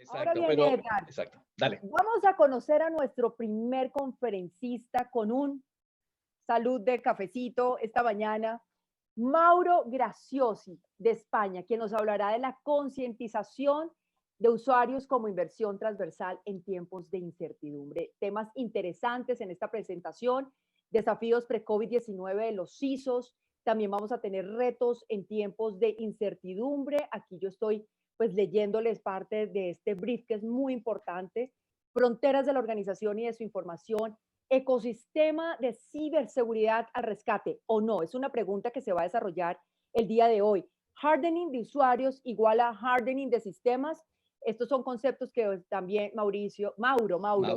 Ahora Exacto, bien, pero, Edgar, exacto, dale. vamos a conocer a nuestro primer conferencista con un salud de cafecito esta mañana, Mauro Graciosi, de España, quien nos hablará de la concientización de usuarios como inversión transversal en tiempos de incertidumbre. Temas interesantes en esta presentación, desafíos pre-COVID-19 de los CISOs, también vamos a tener retos en tiempos de incertidumbre. Aquí yo estoy pues leyéndoles parte de este brief que es muy importante, fronteras de la organización y de su información, ecosistema de ciberseguridad al rescate o no, es una pregunta que se va a desarrollar el día de hoy. Hardening de usuarios igual a hardening de sistemas. Estos son conceptos que también Mauro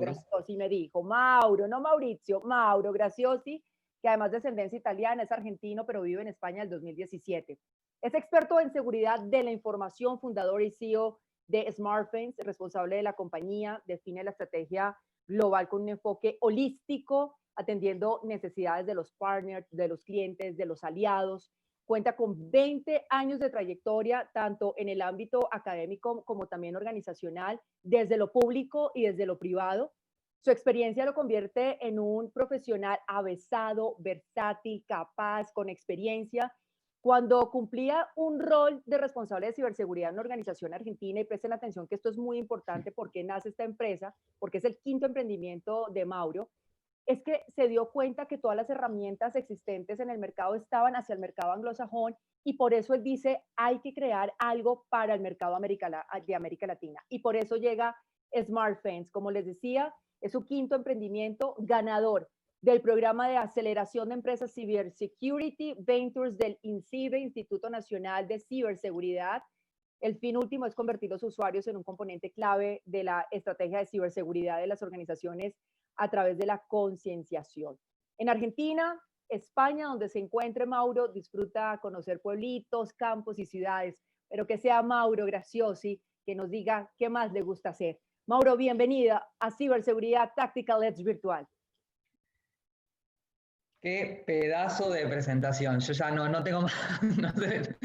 Graciosi me dijo. Mauro, no Mauricio, Mauro Graciosi, que además de ascendencia italiana, es argentino, pero vive en España del 2017. Es experto en seguridad de la información, fundador y CEO de SmartFence, responsable de la compañía, define la estrategia global con un enfoque holístico, atendiendo necesidades de los partners, de los clientes, de los aliados. Cuenta con 20 años de trayectoria, tanto en el ámbito académico como también organizacional, desde lo público y desde lo privado. Su experiencia lo convierte en un profesional avesado, versátil, capaz, con experiencia. Cuando cumplía un rol de responsable de ciberseguridad en una organización argentina, y presten atención que esto es muy importante porque nace esta empresa, porque es el quinto emprendimiento de Mauro, es que se dio cuenta que todas las herramientas existentes en el mercado estaban hacia el mercado anglosajón y por eso él dice hay que crear algo para el mercado de América Latina. Y por eso llega SmartFence, como les decía, es su quinto emprendimiento ganador del programa de aceleración de empresas Cybersecurity Ventures del INCIBE, Instituto Nacional de Ciberseguridad. El fin último es convertir los usuarios en un componente clave de la estrategia de ciberseguridad de las organizaciones a través de la concienciación. En Argentina, España, donde se encuentre Mauro, disfruta conocer pueblitos, campos y ciudades, pero que sea Mauro Graciosi que nos diga qué más le gusta hacer. Mauro, bienvenida a Ciberseguridad Tactical Edge Virtual. Qué pedazo de presentación. Yo ya no tengo más, no sé,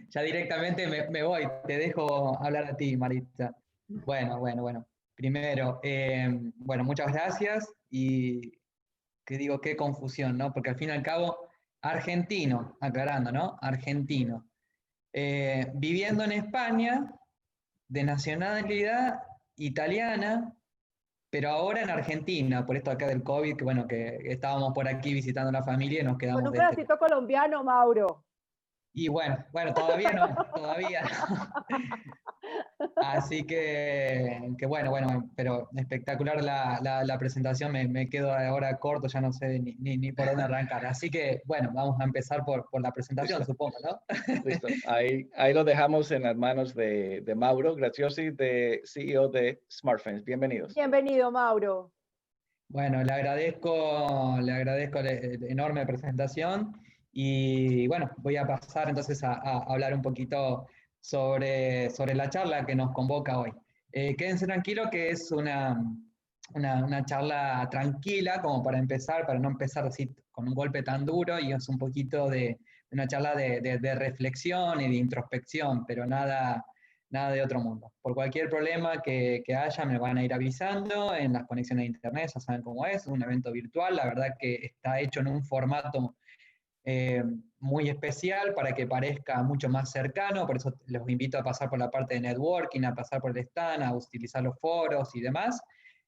ya directamente me voy, te dejo hablar a ti, Maritza. Bueno. Primero, bueno, muchas gracias y que digo, qué confusión, ¿no? Porque al fin y al cabo, argentino, aclarando, ¿no? Argentino. Viviendo en España, de nacionalidad italiana, pero ahora en Argentina, por esto acá del COVID, que bueno, que estábamos por aquí visitando a la familia y nos quedamos con un pedacito colombiano, Mauro. Y bueno, todavía no. Así que bueno, pero espectacular la presentación, me quedo ahora corto, ya no sé ni por dónde arrancar. Así que bueno, vamos a empezar por la presentación, Listo. supongo, ¿no? Listo, ahí lo dejamos en las manos de Mauro Graciosi, de CEO de SmartFence. Bienvenidos. Bienvenido, Mauro. Bueno, le agradezco la enorme presentación y bueno, voy a pasar entonces a hablar un poquito sobre la charla que nos convoca hoy. Quédense tranquilos que es una charla tranquila como para empezar, para no empezar así con un golpe tan duro, y es un poquito de una charla de reflexión y de introspección, pero nada de otro mundo. Por cualquier problema que haya, me van a ir avisando en las conexiones de internet, ya saben cómo es, un evento virtual, la verdad que está hecho en un formato muy especial para que parezca mucho más cercano, por eso los invito a pasar por la parte de networking, a pasar por el stand, a utilizar los foros y demás,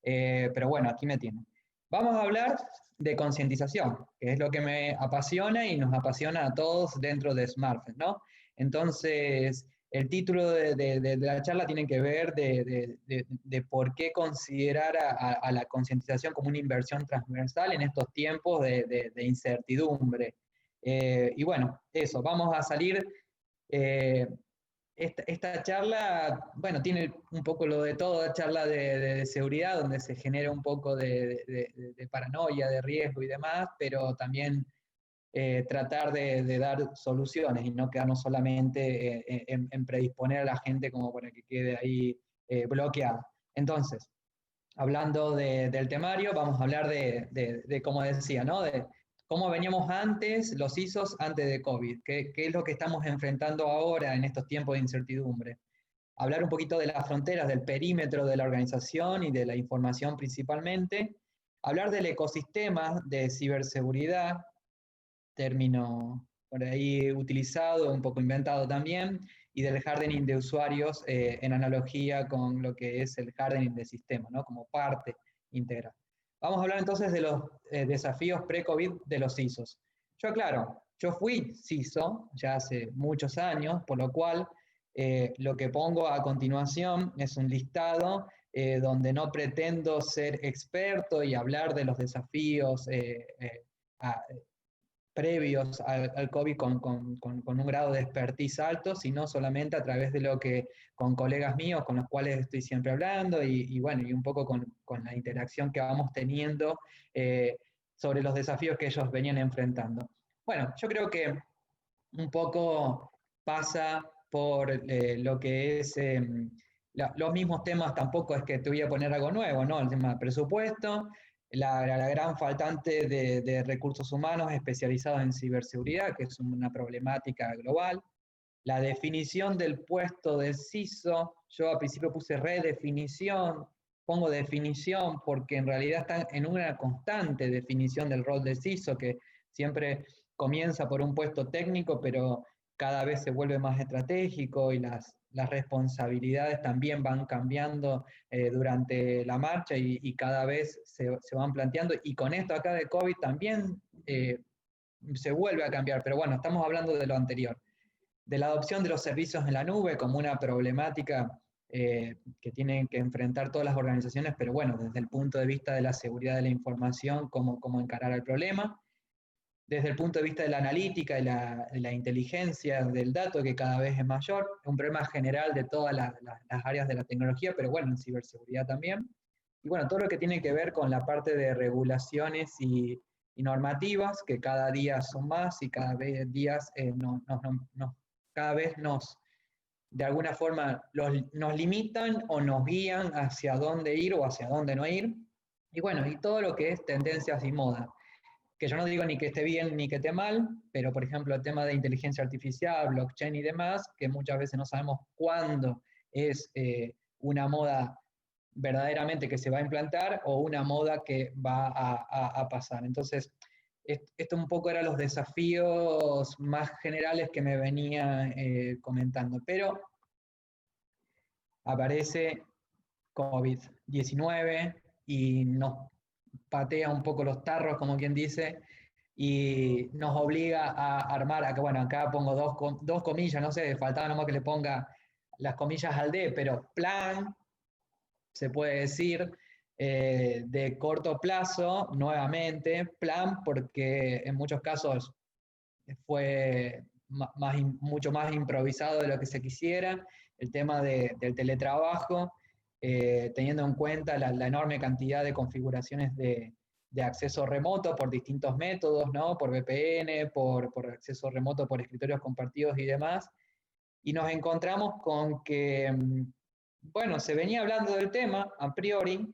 pero bueno, aquí me tienen. Vamos a hablar de concientización, que es lo que me apasiona y nos apasiona a todos dentro de SmartFence, ¿no? Entonces, el título de la charla tiene que ver de por qué considerar a la concientización como una inversión transversal en estos tiempos de incertidumbre. Y bueno, eso, vamos a salir. Esta charla, bueno, tiene un poco lo de todo, charla de seguridad, donde se genera un poco de paranoia, de riesgo y demás, pero también tratar de dar soluciones y no quedarnos solamente en predisponer a la gente como para que quede ahí bloqueada. Entonces, hablando del temario, vamos a hablar como decía, ¿no? De cómo veníamos antes, los ISOs antes de COVID, qué es lo que estamos enfrentando ahora en estos tiempos de incertidumbre. hablar un poquito de las fronteras, del perímetro de la organización y de la información principalmente, hablar del ecosistema de ciberseguridad, término por ahí utilizado, un poco inventado también, y del hardening de usuarios en analogía con lo que es el hardening de sistema, ¿no? Como parte integral. Vamos a hablar entonces de los desafíos pre-COVID de los CISOs. Yo aclaro, yo fui CISO ya hace muchos años, por lo cual lo que pongo a continuación es un listado donde no pretendo ser experto y hablar de los desafíos previos al COVID con un grado de expertise alto, sino solamente a través de lo que con colegas míos con los cuales estoy siempre hablando y bueno, y un poco con la interacción que vamos teniendo sobre los desafíos que ellos venían enfrentando. Bueno, yo creo que un poco pasa por lo que es los mismos temas, tampoco es que te voy a poner algo nuevo, ¿no? El tema de presupuesto, la gran faltante de recursos humanos especializados en ciberseguridad, que es una problemática global, la definición del puesto de CISO, yo al principio puse redefinición, pongo definición porque en realidad están en una constante definición del rol de CISO, que siempre comienza por un puesto técnico, pero cada vez se vuelve más estratégico y las responsabilidades también van cambiando durante la marcha y cada vez se van planteando. Y con esto acá de COVID también se vuelve a cambiar, pero bueno, estamos hablando de lo anterior. De la adopción de los servicios en la nube como una problemática que tienen que enfrentar todas las organizaciones, pero bueno, desde el punto de vista de la seguridad de la información, cómo encarar el problema. Desde el punto de vista de la analítica y la inteligencia del dato, que cada vez es mayor, es un problema general de todas las áreas de la tecnología, pero bueno, en ciberseguridad también. Y bueno, todo lo que tiene que ver con la parte de regulaciones y normativas, que cada día son más y cada vez cada vez de alguna forma, nos limitan o nos guían hacia dónde ir o hacia dónde no ir. Y bueno, y todo lo que es tendencias y moda, que yo no digo ni que esté bien ni que esté mal, pero por ejemplo el tema de inteligencia artificial, blockchain y demás, que muchas veces no sabemos cuándo es una moda verdaderamente que se va a implantar o una moda que va a pasar. Entonces, esto un poco eran los desafíos más generales que me venía comentando, pero aparece COVID-19 y nos patea un poco los tarros, como quien dice, y nos obliga a armar, acá, bueno, acá pongo dos comillas, no sé, faltaba nomás que le ponga las comillas al D, pero plan, se puede decir, de corto plazo, nuevamente, plan, porque en muchos casos fue mucho más improvisado de lo que se quisiera, el tema del teletrabajo, teniendo en cuenta la enorme cantidad de configuraciones de acceso remoto por distintos métodos, ¿no? Por VPN, por acceso remoto por escritorios compartidos y demás, y nos encontramos con que, bueno, se venía hablando del tema a priori,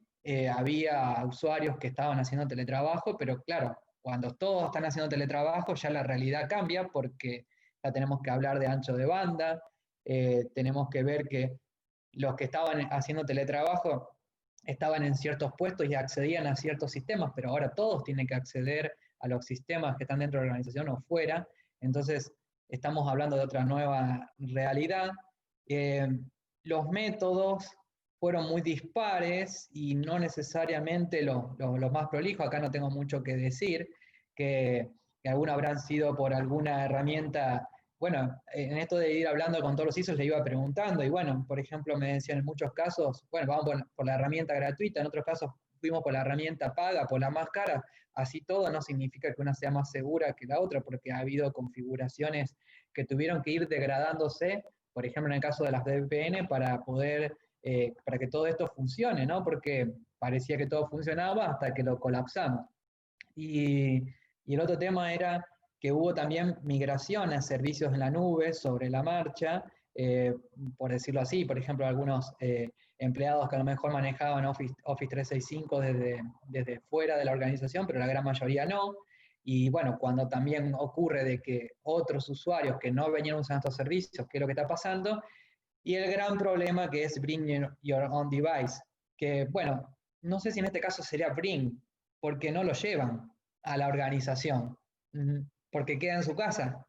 había usuarios que estaban haciendo teletrabajo, pero claro, cuando todos están haciendo teletrabajo ya la realidad cambia porque ya tenemos que hablar de ancho de banda, tenemos que ver que los que estaban haciendo teletrabajo estaban en ciertos puestos y accedían a ciertos sistemas, pero ahora todos tienen que acceder a los sistemas que están dentro de la organización o fuera, entonces estamos hablando de otra nueva realidad. Los métodos fueron muy dispares y no necesariamente los más prolijos, acá no tengo mucho que decir, que algunos habrán sido por alguna herramienta. Bueno, en esto de ir hablando con todos los ISOs le iba preguntando y bueno, por ejemplo me decían en muchos casos, bueno, vamos por la herramienta gratuita, en otros casos fuimos por la herramienta paga, por la más cara, así todo no significa que una sea más segura que la otra, porque ha habido configuraciones que tuvieron que ir degradándose, por ejemplo en el caso de las VPN, para poder, para que todo esto funcione, ¿no? Porque parecía que todo funcionaba hasta que lo colapsamos. Y el otro tema era que hubo también migración a servicios en la nube sobre la marcha, por decirlo así, por ejemplo, algunos empleados que a lo mejor manejaban Office 365 desde fuera de la organización, pero la gran mayoría no. Y bueno, cuando también ocurre de que otros usuarios que no venían usando estos servicios, ¿qué es lo que está pasando? y el gran problema que es Bring Your Own Device, que bueno, no sé si en este caso sería Bring, porque no lo llevan a la organización, porque queda en su casa.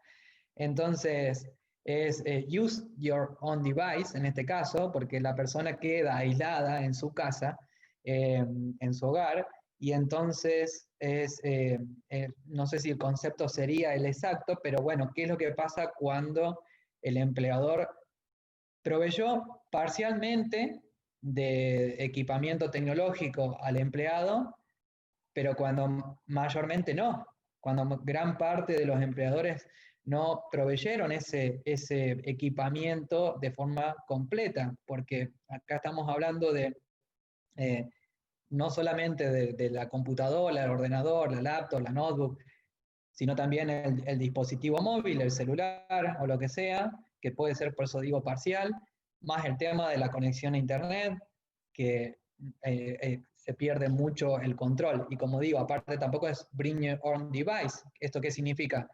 Entonces, es use your own device, en este caso, porque la persona queda aislada en su casa, en su hogar, y entonces no sé si el concepto sería el exacto, pero bueno, ¿qué es lo que pasa cuando el empleador proveyó parcialmente de equipamiento tecnológico al empleado, pero cuando mayormente no, cuando gran parte de los empleadores no proveyeron ese equipamiento de forma completa, porque acá estamos hablando de no solamente de la computadora, el ordenador, la laptop, la notebook, sino también el dispositivo móvil, el celular o lo que sea, que puede ser, por eso digo, parcial, más el tema de la conexión a Internet, que se pierde mucho el control. Y como digo, aparte tampoco es bring your own device. ¿Esto qué significa?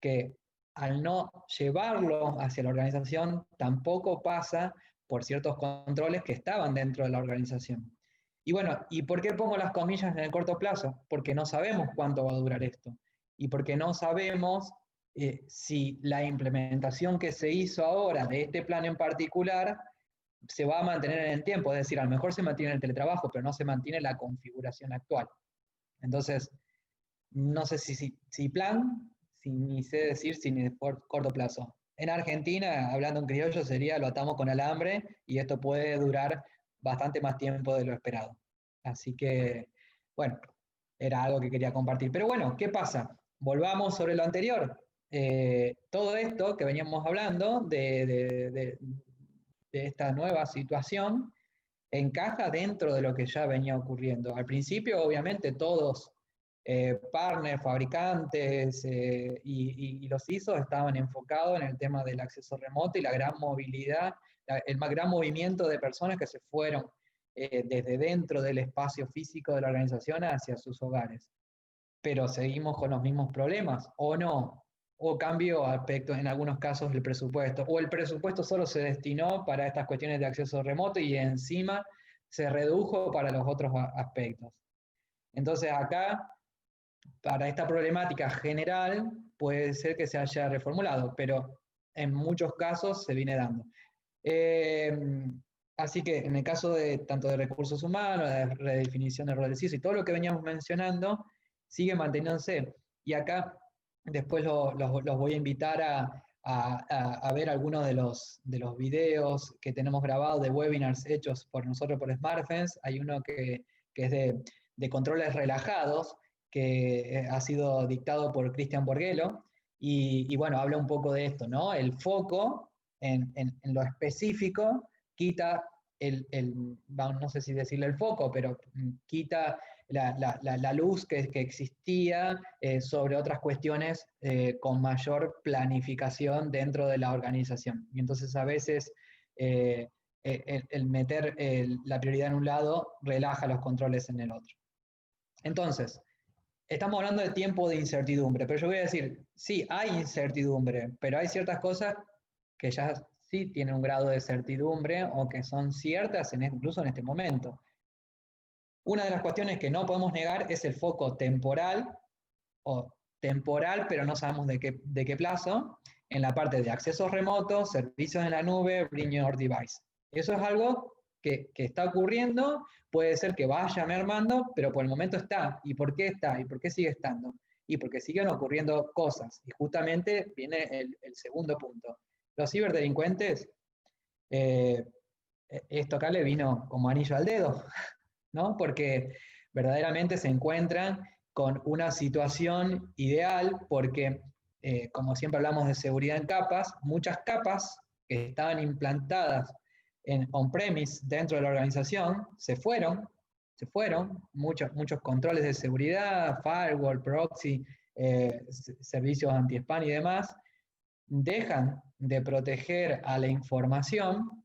Que al no llevarlo hacia la organización, tampoco pasa por ciertos controles que estaban dentro de la organización. Y bueno, ¿y por qué pongo las comillas en el corto plazo? Porque no sabemos cuánto va a durar esto. Y porque no sabemos si la implementación que se hizo ahora de este plan en particular se va a mantener en el tiempo. Es decir, a lo mejor se mantiene el teletrabajo, pero no se mantiene la configuración actual. Entonces, no sé si plan, ni sé decir si ni por corto plazo. En Argentina, hablando en criollo, sería lo atamos con alambre y esto puede durar bastante más tiempo de lo esperado. Así que, bueno, era algo que quería compartir. Pero bueno, ¿qué pasa? Volvamos sobre lo anterior. Todo esto que veníamos hablando de esta nueva situación encaja dentro de lo que ya venía ocurriendo. Al principio, obviamente, todos partners, fabricantes y los ISOs estaban enfocados en el tema del acceso remoto y la gran movilidad, el más gran movimiento de personas que se fueron desde dentro del espacio físico de la organización hacia sus hogares. Pero seguimos con los mismos problemas, ¿o no? O cambió aspecto, en algunos casos, el presupuesto, o el presupuesto solo se destinó para estas cuestiones de acceso remoto y encima se redujo para los otros aspectos. Entonces acá, para esta problemática general, puede ser que se haya reformulado, pero en muchos casos se viene dando. Así que en el caso de tanto de recursos humanos, de redefinición de roles CISO y todo lo que veníamos mencionando, sigue manteniéndose. Y acá después los voy a invitar a ver algunos de los videos que tenemos grabados de webinars hechos por nosotros por SmartFence. Hay uno que es de controles relajados, que ha sido dictado por Cristian Borghello, y bueno, habla un poco de esto, ¿no? El foco en lo específico quita no sé si decirle el foco, pero quita la luz que existía sobre otras cuestiones con mayor planificación dentro de la organización. Y entonces a veces el meter la prioridad en un lado relaja los controles en el otro. Entonces, estamos hablando de tiempo de incertidumbre, pero yo voy a decir, sí, hay incertidumbre, pero hay ciertas cosas que ya sí tienen un grado de certidumbre o que son ciertas incluso en este momento. Una de las cuestiones que no podemos negar es el foco temporal, pero no sabemos de qué plazo, en la parte de accesos remotos, servicios en la nube, bring your device. Eso es algo que está ocurriendo, puede ser que vaya mermando, pero por el momento está. ¿Y por qué está? ¿Y por qué sigue estando? Y porque siguen ocurriendo cosas. Y justamente viene el segundo punto. Los ciberdelincuentes, esto acá le vino como anillo al dedo, ¿no? Porque verdaderamente se encuentran con una situación ideal porque, como siempre hablamos de seguridad en capas, muchas capas que estaban implantadas en on-premise dentro de la organización se fueron, muchos controles de seguridad, firewall, proxy, servicios anti-spam y demás, dejan de proteger a la información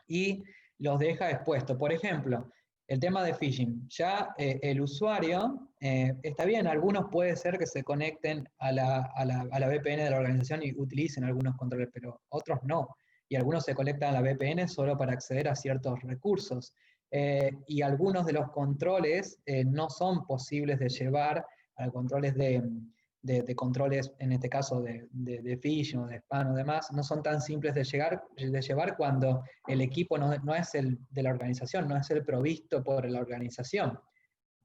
y los deja expuestos. Por ejemplo, el tema de phishing. Ya el usuario, está bien, algunos puede ser que se conecten a la VPN de la organización y utilicen algunos controles, pero otros no. y algunos se conectan a la VPN solo para acceder a ciertos recursos. Y algunos de los controles no son posibles de llevar a controles de controles, en este caso de phishing o de spam o demás, no son tan simples de llevar cuando el equipo no es el de la organización, no es el provisto por la organización.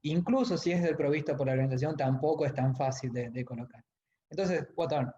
Incluso si es el provisto por la organización, tampoco es tan fácil de colocar. Entonces,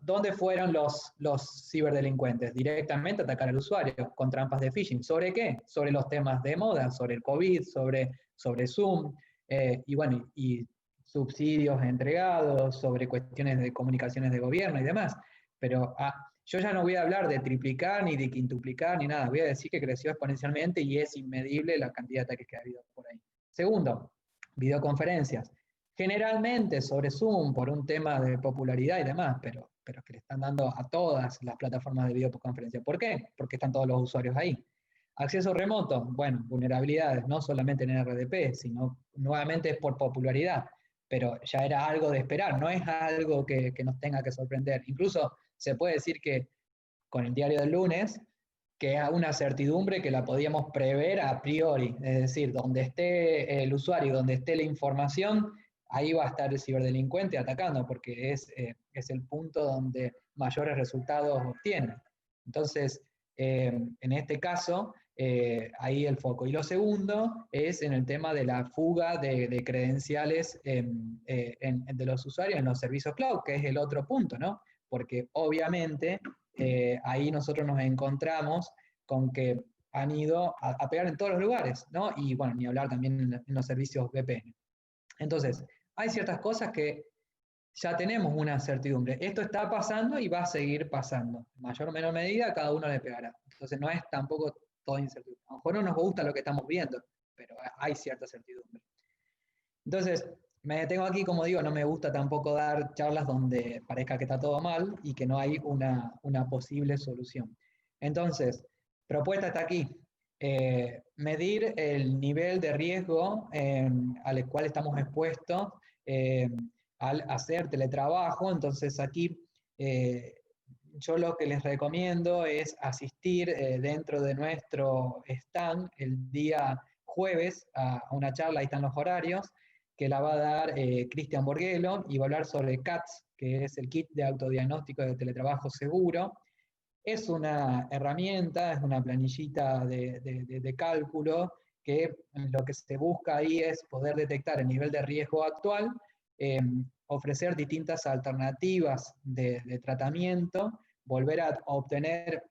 ¿dónde fueron los ciberdelincuentes? Directamente atacar al usuario con trampas de phishing. ¿Sobre qué? Sobre los temas de moda, sobre el COVID, sobre Zoom, y bueno, y subsidios entregados, sobre cuestiones de comunicaciones de gobierno y demás. Pero yo ya no voy a hablar de triplicar, ni de quintuplicar, ni nada. Voy a decir que creció exponencialmente y es inmedible la cantidad de ataques que ha habido por ahí. Segundo, videoconferencias. Generalmente sobre Zoom, por un tema de popularidad y demás, pero que le están dando a todas las plataformas de videoconferencia. ¿Por qué? Porque están todos los usuarios ahí. Acceso remoto, bueno, vulnerabilidades, no solamente en RDP, sino nuevamente es por popularidad, pero ya era algo de esperar, no es algo que nos tenga que sorprender. Incluso se puede decir que con el diario del lunes, que es una certidumbre que la podíamos prever a priori, es decir, donde esté el usuario, donde esté la información, ahí va a estar el ciberdelincuente atacando, porque es el punto donde mayores resultados obtiene. Entonces, en este caso, ahí el foco. Y lo segundo es en el tema de la fuga de credenciales de los usuarios en los servicios cloud, que es el otro punto, ¿no? Porque obviamente ahí nosotros nos encontramos con que han ido a pegar en todos los lugares, ¿no? Y bueno, ni hablar también en los servicios VPN. Entonces, hay ciertas cosas que ya tenemos una certidumbre. Esto está pasando y va a seguir pasando. En mayor o menor medida, cada uno le pegará. Entonces, no es tampoco todo incertidumbre. A lo mejor no nos gusta lo que estamos viendo, pero hay cierta certidumbre. Entonces, me detengo aquí, como digo, no me gusta tampoco dar charlas donde parezca que está todo mal y que no hay una posible solución. Entonces, propuesta está aquí. Medir el nivel de riesgo al cual estamos expuestos al hacer teletrabajo. Entonces aquí yo lo que les recomiendo es asistir dentro de nuestro stand el día jueves a una charla, ahí están los horarios, que la va a dar Cristian Borguelo y va a hablar sobre CATS, que es el kit de autodiagnóstico de teletrabajo seguro. Es una herramienta, es una planillita de cálculo que lo que se busca ahí es poder detectar el nivel de riesgo actual, ofrecer distintas alternativas de tratamiento, volver a obtener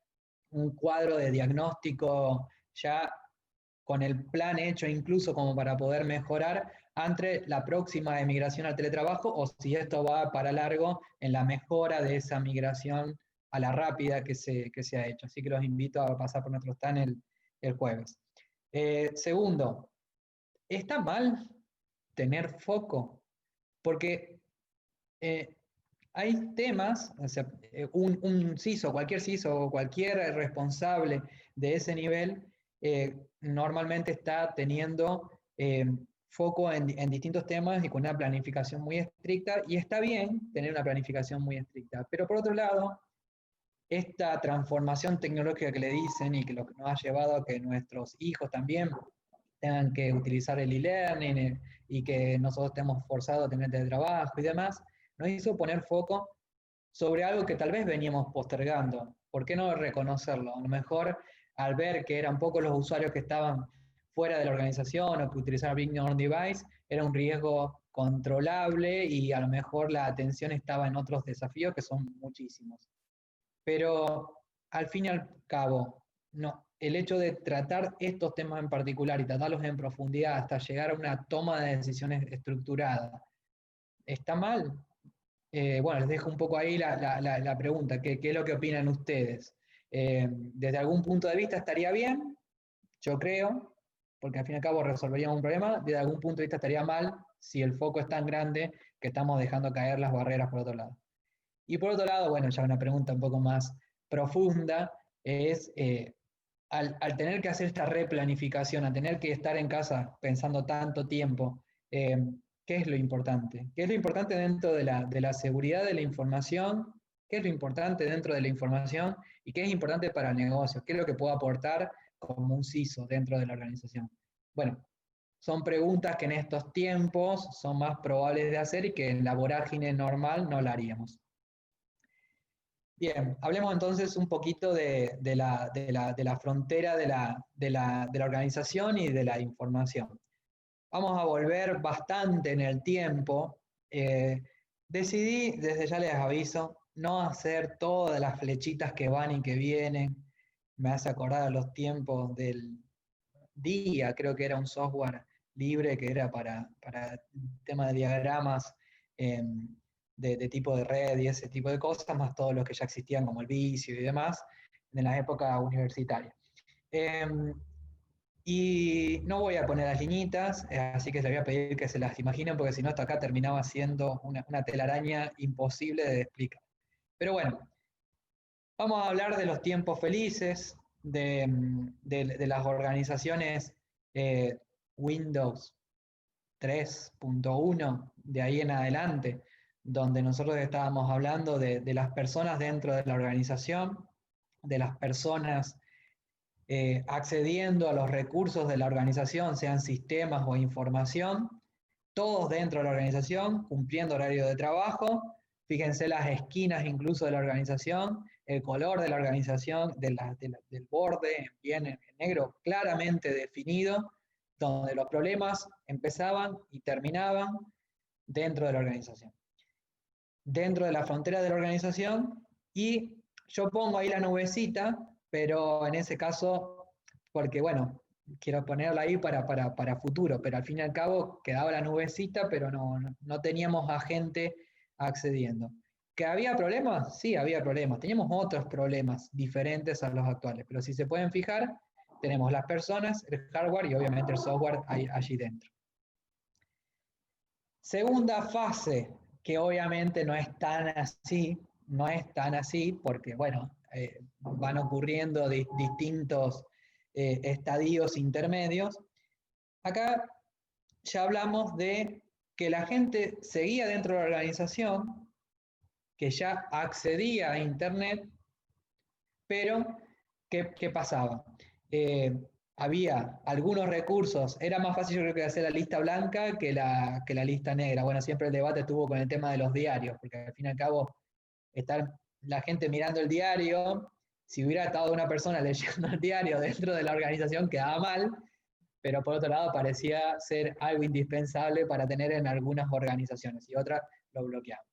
un cuadro de diagnóstico ya con el plan hecho incluso como para poder mejorar ante la próxima emigración al teletrabajo o si esto va para largo en la mejora de esa migración a la rápida que se ha hecho. Así que los invito a pasar por nuestro stand el jueves. Segundo, ¿está mal tener foco? Porque hay temas, o sea, un CISO, cualquier CISO o cualquier responsable de ese nivel, normalmente está teniendo foco en distintos temas y con una planificación muy estricta, y está bien tener una planificación muy estricta. Pero por otro lado, esta transformación tecnológica que le dicen y que lo que nos ha llevado a que nuestros hijos también tengan que utilizar el e-learning y que nosotros estemos forzados a tener teletrabajo y demás, nos hizo poner foco sobre algo que tal vez veníamos postergando. ¿Por qué no reconocerlo? A lo mejor al ver que eran pocos los usuarios que estaban fuera de la organización o que utilizaban Bring Your Own Device, era un riesgo controlable y a lo mejor la atención estaba en otros desafíos que son muchísimos. Pero al fin y al cabo, no, el hecho de tratar estos temas en particular y tratarlos en profundidad hasta llegar a una toma de decisiones estructurada, ¿está mal? Bueno, les dejo un poco ahí la pregunta, ¿qué es lo que opinan ustedes? Desde algún punto de vista estaría bien, yo creo, porque al fin y al cabo resolveríamos un problema. Desde algún punto de vista estaría mal si el foco es tan grande que estamos dejando caer las barreras por otro lado. Y por otro lado, bueno, ya una pregunta un poco más profunda, es al tener que hacer esta replanificación, al tener que estar en casa pensando tanto tiempo, ¿qué es lo importante? ¿Qué es lo importante dentro de la seguridad de la información? qué es lo importante dentro de la información y qué es importante para el negocio, qué es lo que puedo aportar como un CISO dentro de la organización. Bueno, son preguntas que en estos tiempos son más probables de hacer y que en la vorágine normal no la haríamos. Bien, hablemos entonces un poquito de la frontera de la organización y de la información. Vamos a volver bastante en el tiempo. Decidí, desde ya les aviso, no hacer todas las flechitas que van y que vienen. Me hace acordar a los tiempos del Dia, creo que era un software libre que era para tema de diagramas de tipo de red y ese tipo de cosas, más todos los que ya existían como el Visio y demás, en la época universitaria. Y no voy a poner las liñitas, así que les voy a pedir que se las imaginen, porque si no, hasta acá terminaba siendo una telaraña imposible de explicar. Pero bueno, vamos a hablar de los tiempos felices, de las organizaciones Windows 3.1, de ahí en adelante, donde nosotros estábamos hablando de las personas dentro de la organización, de las personas accediendo a los recursos de la organización, sean sistemas o información, todos dentro de la organización, cumpliendo horario de trabajo. Fíjense las esquinas incluso de la organización, el color de la organización, del borde bien en negro, claramente definido, donde los problemas empezaban y terminaban dentro de la organización. Dentro de la frontera de la organización, y yo pongo ahí la nubecita, pero en ese caso, porque bueno, quiero ponerla ahí para futuro, pero al fin y al cabo quedaba la nubecita, pero no teníamos a gente accediendo. ¿Que había problemas? Sí, había problemas. Teníamos otros problemas diferentes a los actuales, pero si se pueden fijar, tenemos las personas, el hardware y obviamente el software allí dentro. Segunda fase, que obviamente no es tan así, porque bueno, van ocurriendo distintos estadios intermedios. Acá ya hablamos de que la gente seguía dentro de la organización, que ya accedía a Internet, pero ¿qué pasaba? Había algunos recursos, era más fácil yo creo que hacer la lista blanca que la lista negra. Bueno, siempre el debate estuvo con el tema de los diarios, porque al fin y al cabo, estar la gente mirando el diario, si hubiera estado una persona leyendo el diario dentro de la organización quedaba mal, pero por otro lado parecía ser algo indispensable para tener en algunas organizaciones y otras lo bloqueaban.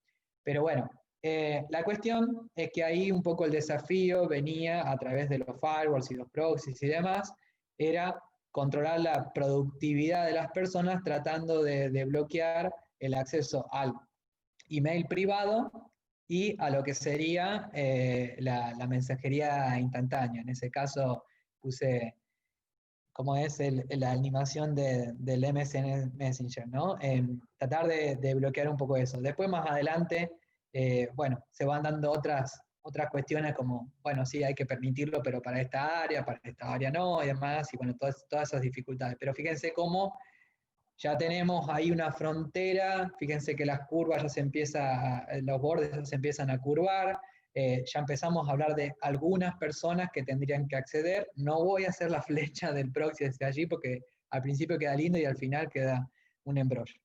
Pero bueno, la cuestión es que ahí un poco el desafío venía a través de los firewalls y los proxies y demás, era controlar la productividad de las personas tratando de bloquear el acceso al email privado y a lo que sería la mensajería instantánea. En ese caso puse como es la animación del MSN Messenger, ¿no? Tratar de bloquear un poco eso. Después más adelante, bueno, se van dando otras cuestiones como, bueno, sí, hay que permitirlo, pero para esta área no, y demás, y bueno, todas esas dificultades. Pero fíjense cómo ya tenemos ahí una frontera, fíjense que las curvas ya los bordes ya se empiezan a curvar, ya empezamos a hablar de algunas personas que tendrían que acceder. No voy a hacer la flecha del proxy desde allí porque al principio queda lindo y al final queda un embrollo.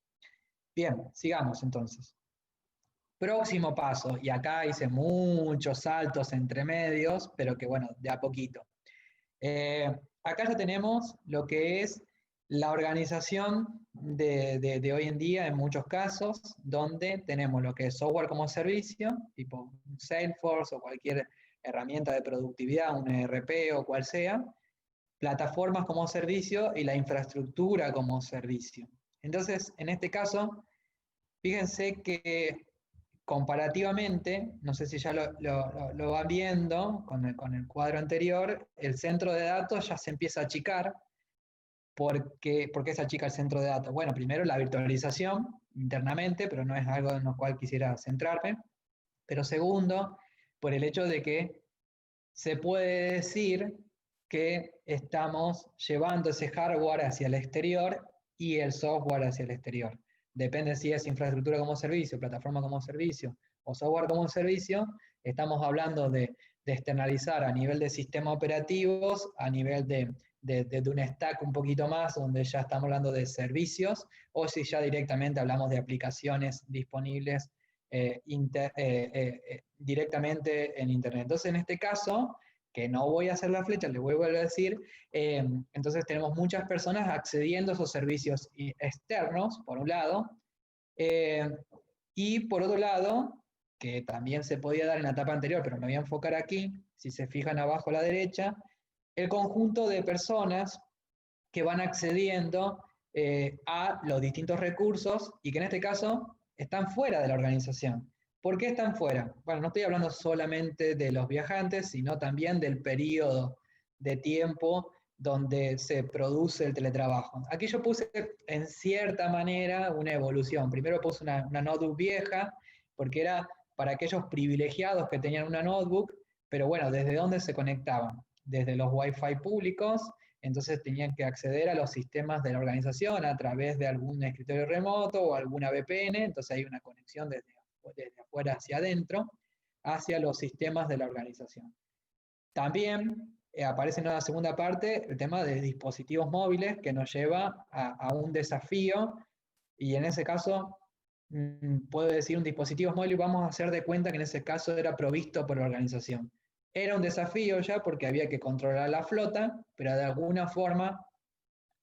Bien, sigamos entonces. Próximo paso, y acá hice muchos saltos entre medios, pero que bueno, de a poquito. Acá ya tenemos lo que es la organización de hoy en día en muchos casos, donde tenemos lo que es software como servicio, tipo Salesforce o cualquier herramienta de productividad, un ERP o cual sea, plataformas como servicio y la infraestructura como servicio. Entonces, en este caso, fíjense que comparativamente, no sé si ya lo van viendo con el cuadro anterior, el centro de datos ya se empieza a achicar. ¿Por qué se achica el centro de datos? Bueno, primero la virtualización internamente, pero no es algo en lo cual quisiera centrarme. Pero segundo, por el hecho de que se puede decir que estamos llevando ese hardware hacia el exterior y el software hacia el exterior. Depende si es infraestructura como servicio, plataforma como servicio o software como servicio, estamos hablando de externalizar a nivel de sistemas operativos, a nivel de un stack un poquito más, donde ya estamos hablando de servicios, o si ya directamente hablamos de aplicaciones disponibles directamente en Internet. Entonces, en este caso, que no voy a hacer la flecha, le voy a volver a decir, entonces tenemos muchas personas accediendo a esos servicios externos, por un lado, y por otro lado, que también se podía dar en la etapa anterior, pero me voy a enfocar aquí, si se fijan abajo a la derecha, el conjunto de personas que van accediendo a los distintos recursos y que en este caso están fuera de la organización. ¿Por qué están fuera? Bueno, no estoy hablando solamente de los viajantes, sino también del periodo de tiempo donde se produce el teletrabajo. Aquí yo puse en cierta manera una evolución. Primero puse una notebook vieja, porque era para aquellos privilegiados que tenían una notebook, pero bueno, ¿desde dónde se conectaban? Desde los Wi-Fi públicos, entonces tenían que acceder a los sistemas de la organización a través de algún escritorio remoto o alguna VPN, entonces hay una conexión desde afuera hacia adentro, hacia los sistemas de la organización. También aparece en la segunda parte el tema de dispositivos móviles, que nos lleva a un desafío, y en ese caso puedo decir un dispositivo móvil y vamos a hacer de cuenta que en ese caso era provisto por la organización. Era un desafío ya porque había que controlar la flota, pero de alguna forma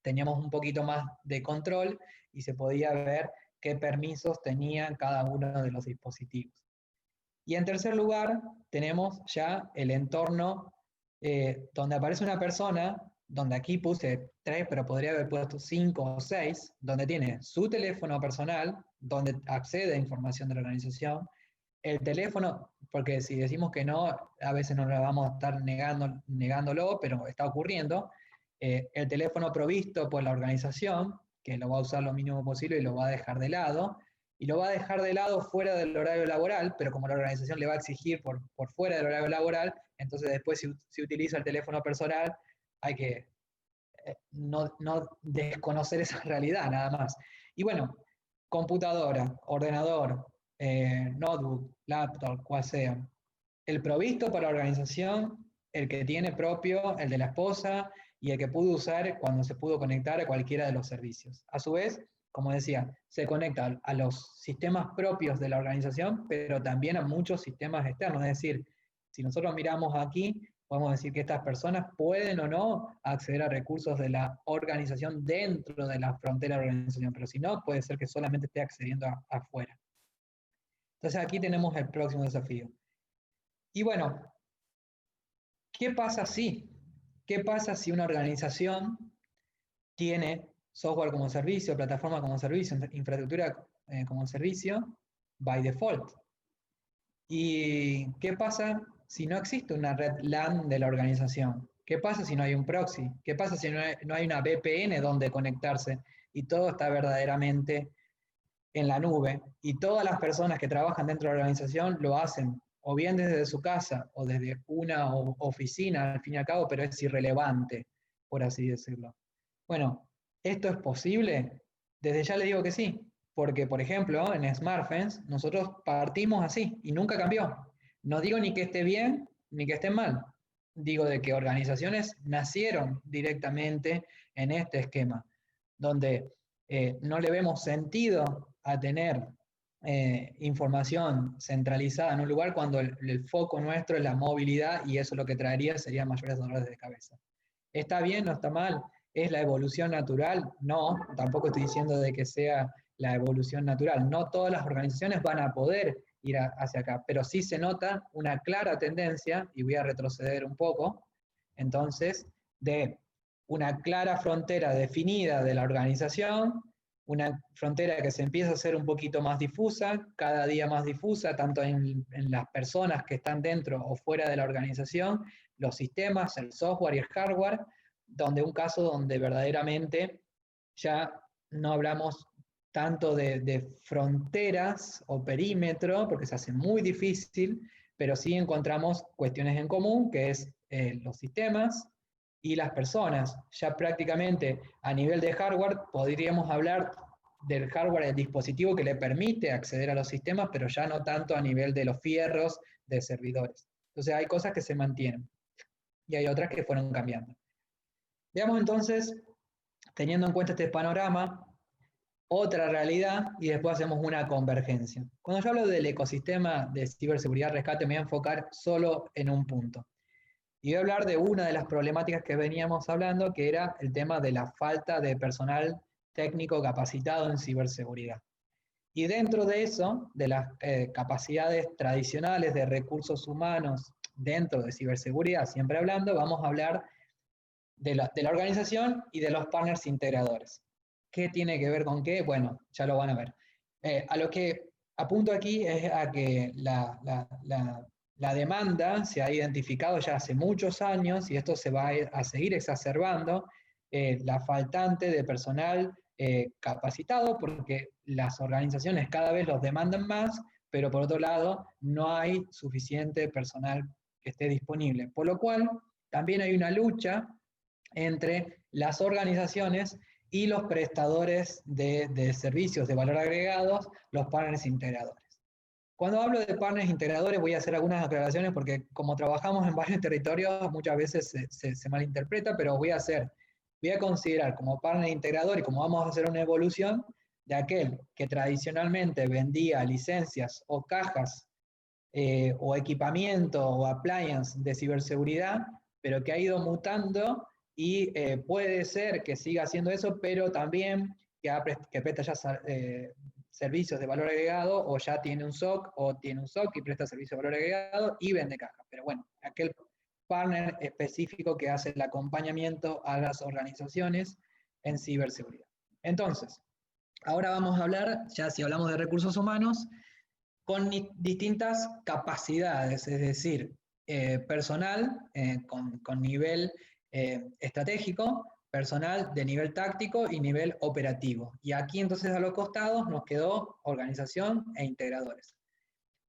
teníamos un poquito más de control y se podía ver qué permisos tenían cada uno de los dispositivos. Y en tercer lugar, tenemos ya el entorno donde aparece una persona, donde aquí puse 3, pero podría haber puesto 5 o 6, donde tiene su teléfono personal, donde accede a información de la organización, el teléfono, porque si decimos que no, a veces no lo vamos a estar negándolo, pero está ocurriendo, el teléfono provisto por la organización, que lo va a usar lo mínimo posible y lo va a dejar de lado, y lo va a dejar de lado fuera del horario laboral, pero como la organización le va a exigir por fuera del horario laboral, entonces después si utiliza el teléfono personal, hay que no desconocer esa realidad nada más. Y bueno, computadora, ordenador, notebook, laptop, cual sea. El provisto para la organización, el que tiene propio, el de la esposa, y el que pudo usar cuando se pudo conectar a cualquiera de los servicios. A su vez, como decía, se conecta a los sistemas propios de la organización, pero también a muchos sistemas externos. Es decir, si nosotros miramos aquí, podemos decir que estas personas pueden o no acceder a recursos de la organización dentro de la frontera de la organización, pero si no, puede ser que solamente esté accediendo afuera. Entonces aquí tenemos el próximo desafío. Y bueno, ¿qué pasa si? ¿Qué pasa si una organización tiene software como servicio, plataforma como servicio, infraestructura como servicio, by default? ¿Y qué pasa si no existe una red LAN de la organización? ¿Qué pasa si no hay un proxy? ¿Qué pasa si no hay una VPN donde conectarse? Y todo está verdaderamente en la nube. Y todas las personas que trabajan dentro de la organización lo hacen o bien desde su casa o desde una oficina, al fin y al cabo, pero es irrelevante, por así decirlo. Bueno, ¿esto es posible? Desde ya les digo que sí, porque, por ejemplo, en SmartFence nosotros partimos así y nunca cambió. No digo ni que esté bien ni que esté mal. Digo de que organizaciones nacieron directamente en este esquema, donde no le vemos sentido a tener información centralizada en un lugar cuando el foco nuestro es la movilidad y eso lo que traería sería mayores dolores de cabeza. ¿Está bien? ¿No está mal? ¿Es la evolución natural? No, tampoco estoy diciendo de que sea la evolución natural. No todas las organizaciones van a poder ir hacia acá, pero sí se nota una clara tendencia, y voy a retroceder un poco, entonces, de una clara frontera definida de la organización, una frontera que se empieza a hacer un poquito más difusa, cada día más difusa, tanto en las personas que están dentro o fuera de la organización, los sistemas, el software y el hardware, donde un caso donde verdaderamente ya no hablamos tanto de fronteras o perímetro, porque se hace muy difícil, pero sí encontramos cuestiones en común, que es los sistemas y las personas. Ya prácticamente a nivel de hardware podríamos hablar del hardware del dispositivo que le permite acceder a los sistemas, pero ya no tanto a nivel de los fierros de servidores. Entonces hay cosas que se mantienen y hay otras que fueron cambiando. Veamos entonces, teniendo en cuenta este panorama, otra realidad y después hacemos una convergencia. Cuando yo hablo del ecosistema de ciberseguridad rescate, me voy a enfocar solo en un punto. Y voy a hablar de una de las problemáticas que veníamos hablando, que era el tema de la falta de personal técnico capacitado en ciberseguridad. Y dentro de eso, de las capacidades tradicionales de recursos humanos dentro de ciberseguridad, siempre hablando, vamos a hablar de la organización y de los partners integradores. ¿Qué tiene que ver con qué? Bueno, ya lo van a ver. A lo que apunto aquí es a que la demanda se ha identificado ya hace muchos años y esto se va a seguir exacerbando, la faltante de personal capacitado, porque las organizaciones cada vez los demandan más, pero por otro lado no hay suficiente personal que esté disponible. Por lo cual también hay una lucha entre las organizaciones y los prestadores de servicios de valor agregados, los partners integradores. Cuando hablo de partners integradores voy a hacer algunas aclaraciones porque como trabajamos en varios territorios muchas veces se malinterpreta, pero voy a considerar como partner integrador y como vamos a hacer una evolución de aquel que tradicionalmente vendía licencias o cajas o equipamiento o appliance de ciberseguridad, pero que ha ido mutando y puede ser que siga haciendo eso, pero también que presta ya servicios de valor agregado, o ya tiene un SOC, o tiene un SOC y presta servicio de valor agregado y vende caja. Pero bueno, aquel partner específico que hace el acompañamiento a las organizaciones en ciberseguridad. Entonces, ahora vamos a hablar, ya si hablamos de recursos humanos, con distintas capacidades, es decir, personal con nivel estratégico, personal de nivel táctico y nivel operativo. Y aquí entonces a los costados nos quedó organización e integradores.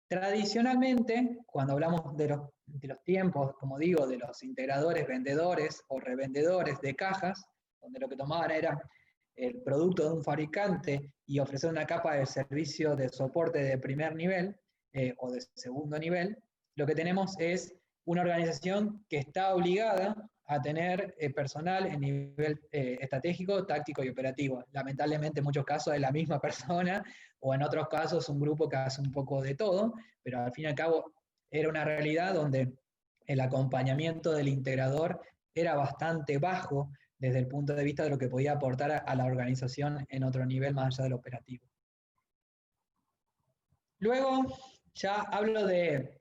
Tradicionalmente, cuando hablamos de los tiempos, como digo, de los integradores, vendedores o revendedores de cajas, donde lo que tomaban era el producto de un fabricante y ofrecer una capa de servicio de soporte de primer nivel o de segundo nivel, lo que tenemos es una organización que está obligada a tener personal en nivel estratégico, táctico y operativo. Lamentablemente en muchos casos es la misma persona, o en otros casos un grupo que hace un poco de todo, pero al fin y al cabo era una realidad donde el acompañamiento del integrador era bastante bajo desde el punto de vista de lo que podía aportar a la organización en otro nivel más allá del operativo. Luego ya hablo de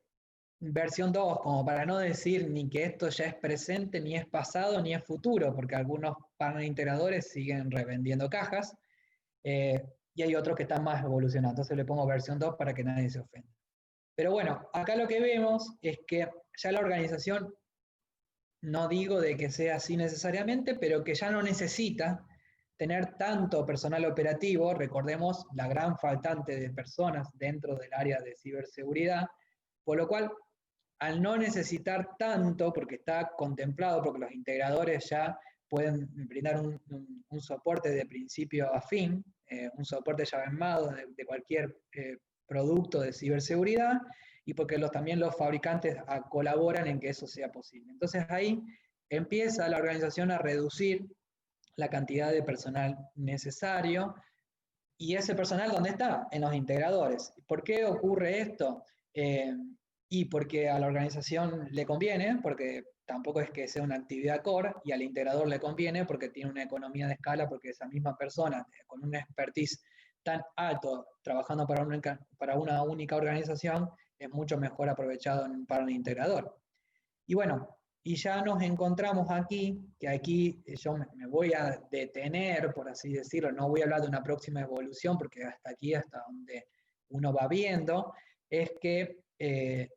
versión 2, como para no decir ni que esto ya es presente, ni es pasado, ni es futuro, porque algunos partners integradores siguen revendiendo cajas, y hay otros que están más evolucionados. Entonces le pongo versión 2 para que nadie se ofenda. Pero bueno, acá lo que vemos es que ya la organización, no digo de que sea así necesariamente, pero que ya no necesita tener tanto personal operativo. Recordemos la gran faltante de personas dentro del área de ciberseguridad, por lo cual, al no necesitar tanto, porque está contemplado, porque los integradores ya pueden brindar un soporte de principio a fin, un soporte llave en mano de cualquier producto de ciberseguridad, y porque también los fabricantes colaboran en que eso sea posible. Entonces ahí empieza la organización a reducir la cantidad de personal necesario, y ese personal, ¿dónde está? En los integradores. ¿Por qué ocurre esto? Y porque a la organización le conviene, porque tampoco es que sea una actividad core, y al integrador le conviene porque tiene una economía de escala, porque esa misma persona con un expertise tan alto trabajando para una única organización es mucho mejor aprovechado para un integrador. Y bueno, y ya nos encontramos aquí, que aquí yo me voy a detener, por así decirlo, no voy a hablar de una próxima evolución, porque hasta aquí, hasta donde uno va viendo, es que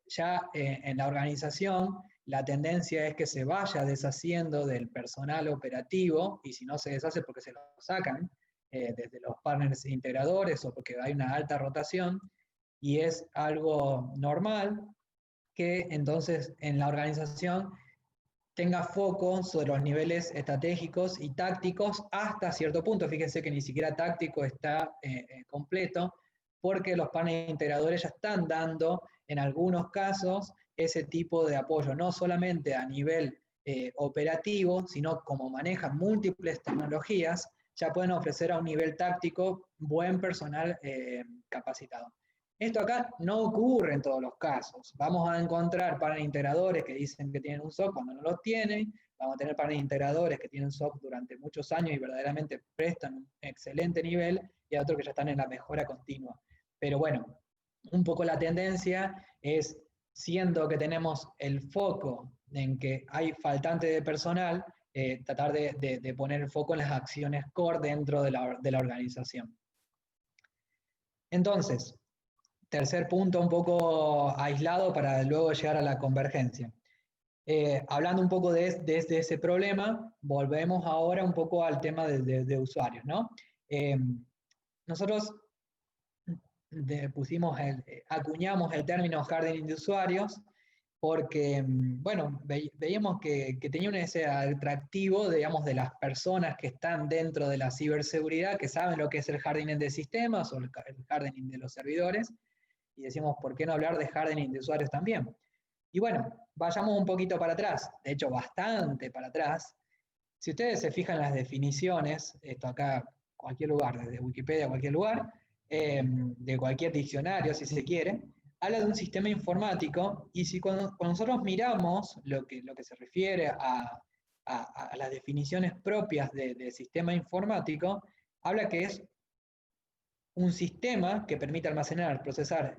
ya en la organización la tendencia es que se vaya deshaciendo del personal operativo, y si no se deshace porque se lo sacan desde los partners integradores o porque hay una alta rotación, y es algo normal que entonces en la organización tenga foco sobre los niveles estratégicos y tácticos hasta cierto punto. Fíjense que ni siquiera táctico está completo, porque los paneles integradores ya están dando, en algunos casos, ese tipo de apoyo, no solamente a nivel operativo, sino como manejan múltiples tecnologías, ya pueden ofrecer a un nivel táctico buen personal capacitado. Esto acá no ocurre en todos los casos. Vamos a encontrar paneles integradores que dicen que tienen un SOC cuando no lo tienen, vamos a tener paneles integradores que tienen SOC durante muchos años y verdaderamente prestan un excelente nivel, y otros que ya están en la mejora continua. Pero bueno, un poco la tendencia es, siendo que tenemos el foco en que hay faltante de personal, tratar de poner el foco en las acciones core dentro de la organización. Entonces, tercer punto un poco aislado para luego llegar a la convergencia. Hablando un poco de ese problema, volvemos ahora un poco al tema de usuarios, ¿no? Nosotros acuñamos el término hardening de usuarios porque, bueno, veíamos que tenía ese atractivo, digamos, de las personas que están dentro de la ciberseguridad, que saben lo que es el hardening de sistemas o el hardening de los servidores, y decimos, ¿por qué no hablar de hardening de usuarios también? Y bueno, vayamos un poquito para atrás, de hecho bastante para atrás. Si ustedes se fijan en las definiciones, esto acá, cualquier lugar, desde Wikipedia, cualquier lugar, de cualquier diccionario, si se quiere, habla de un sistema informático, y si cuando nosotros miramos lo que se refiere a las definiciones propias de sistema informático, habla que es un sistema que permite almacenar, procesar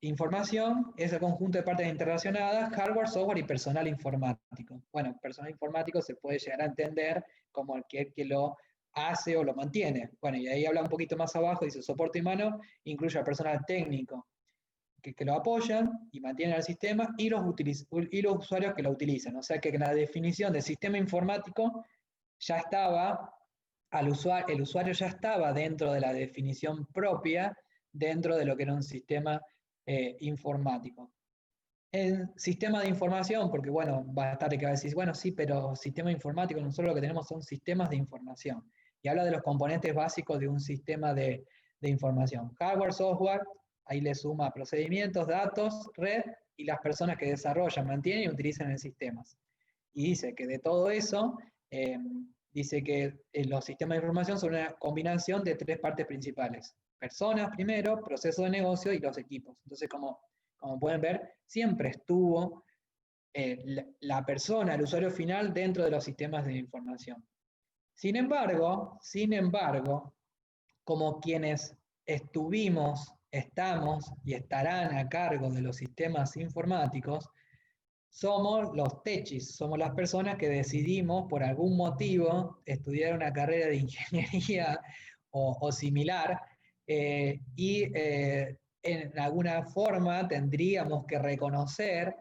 información, es el conjunto de partes interrelacionadas, hardware, software y personal informático. Bueno, personal informático se puede llegar a entender como aquel que lo hace o lo mantiene. Bueno, y ahí habla un poquito más abajo, dice soporte humano, incluye al personal técnico que lo apoyan y mantienen el sistema, y los usuarios que lo utilizan. O sea que en la definición de sistema informático ya estaba, el usuario ya estaba dentro de la definición propia, dentro de lo que era un sistema informático. En sistema de información, porque bueno, va a estar que va a decir, bueno, sí, pero sistema informático, nosotros lo que tenemos son sistemas de información. Y habla de los componentes básicos de un sistema de información. Hardware, software, ahí le suma procedimientos, datos, red, y las personas que desarrollan, mantienen y utilizan el sistema. Y dice que de todo eso, dice que los sistemas de información son una combinación de tres partes principales. Personas primero, proceso de negocio y los equipos. Entonces, como pueden ver, siempre estuvo la persona, el usuario final, dentro de los sistemas de información. Sin embargo, como quienes estuvimos, estamos y estarán a cargo de los sistemas informáticos, somos los techis, somos las personas que decidimos por algún motivo estudiar una carrera de ingeniería o similar, y en alguna forma tendríamos que reconocer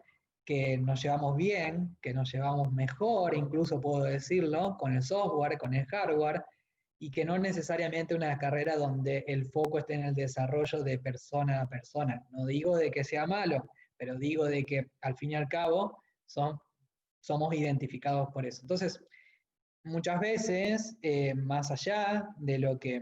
que nos llevamos bien, que nos llevamos mejor, incluso puedo decirlo, con el software, con el hardware, y que no necesariamente una carrera donde el foco esté en el desarrollo de persona a persona. No digo de que sea malo, pero digo de que al fin y al cabo somos identificados por eso. Entonces, muchas veces, más allá de lo que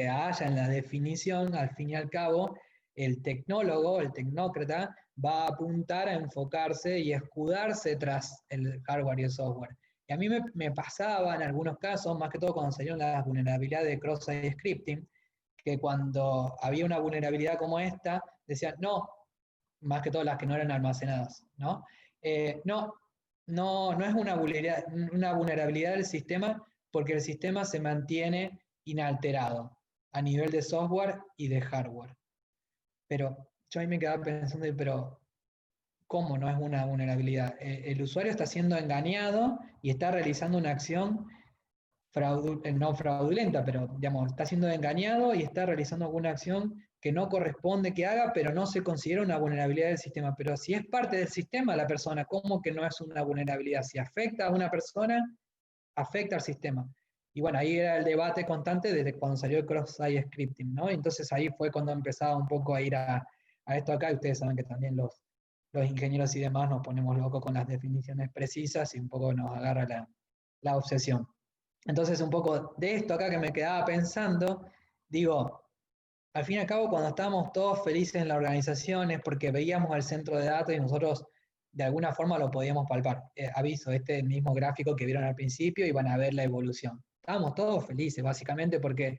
haya en la definición, al fin y al cabo, el tecnólogo, el tecnócrata, va a apuntar a enfocarse y escudarse tras el hardware y el software. Y a mí me pasaba en algunos casos, más que todo cuando salieron las vulnerabilidades de cross-site scripting, que cuando había una vulnerabilidad como esta, decían, no, más que todas las que no eran almacenadas, ¿no? No es una vulnerabilidad del sistema, porque el sistema se mantiene inalterado a nivel de software y de hardware. Pero yo ahí me quedaba pensando, pero ¿cómo no es una vulnerabilidad? El usuario está siendo engañado y está realizando una acción no fraudulenta, pero digamos, está siendo engañado y está realizando alguna acción que no corresponde que haga, pero no se considera una vulnerabilidad del sistema. Pero si es parte del sistema la persona, ¿cómo que no es una vulnerabilidad? Si afecta a una persona, afecta al sistema. Y bueno, ahí era el debate constante desde cuando salió el cross-site scripting, ¿no? Entonces ahí fue cuando empezaba un poco a ir a esto acá, y ustedes saben que también los ingenieros y demás nos ponemos locos con las definiciones precisas y un poco nos agarra la obsesión. Entonces un poco de esto acá que me quedaba pensando, digo, al fin y al cabo, cuando estábamos todos felices en la organización es porque veíamos el centro de datos y nosotros de alguna forma lo podíamos palpar. Aviso, este mismo gráfico que vieron al principio y van a ver la evolución. Estábamos todos felices, básicamente, porque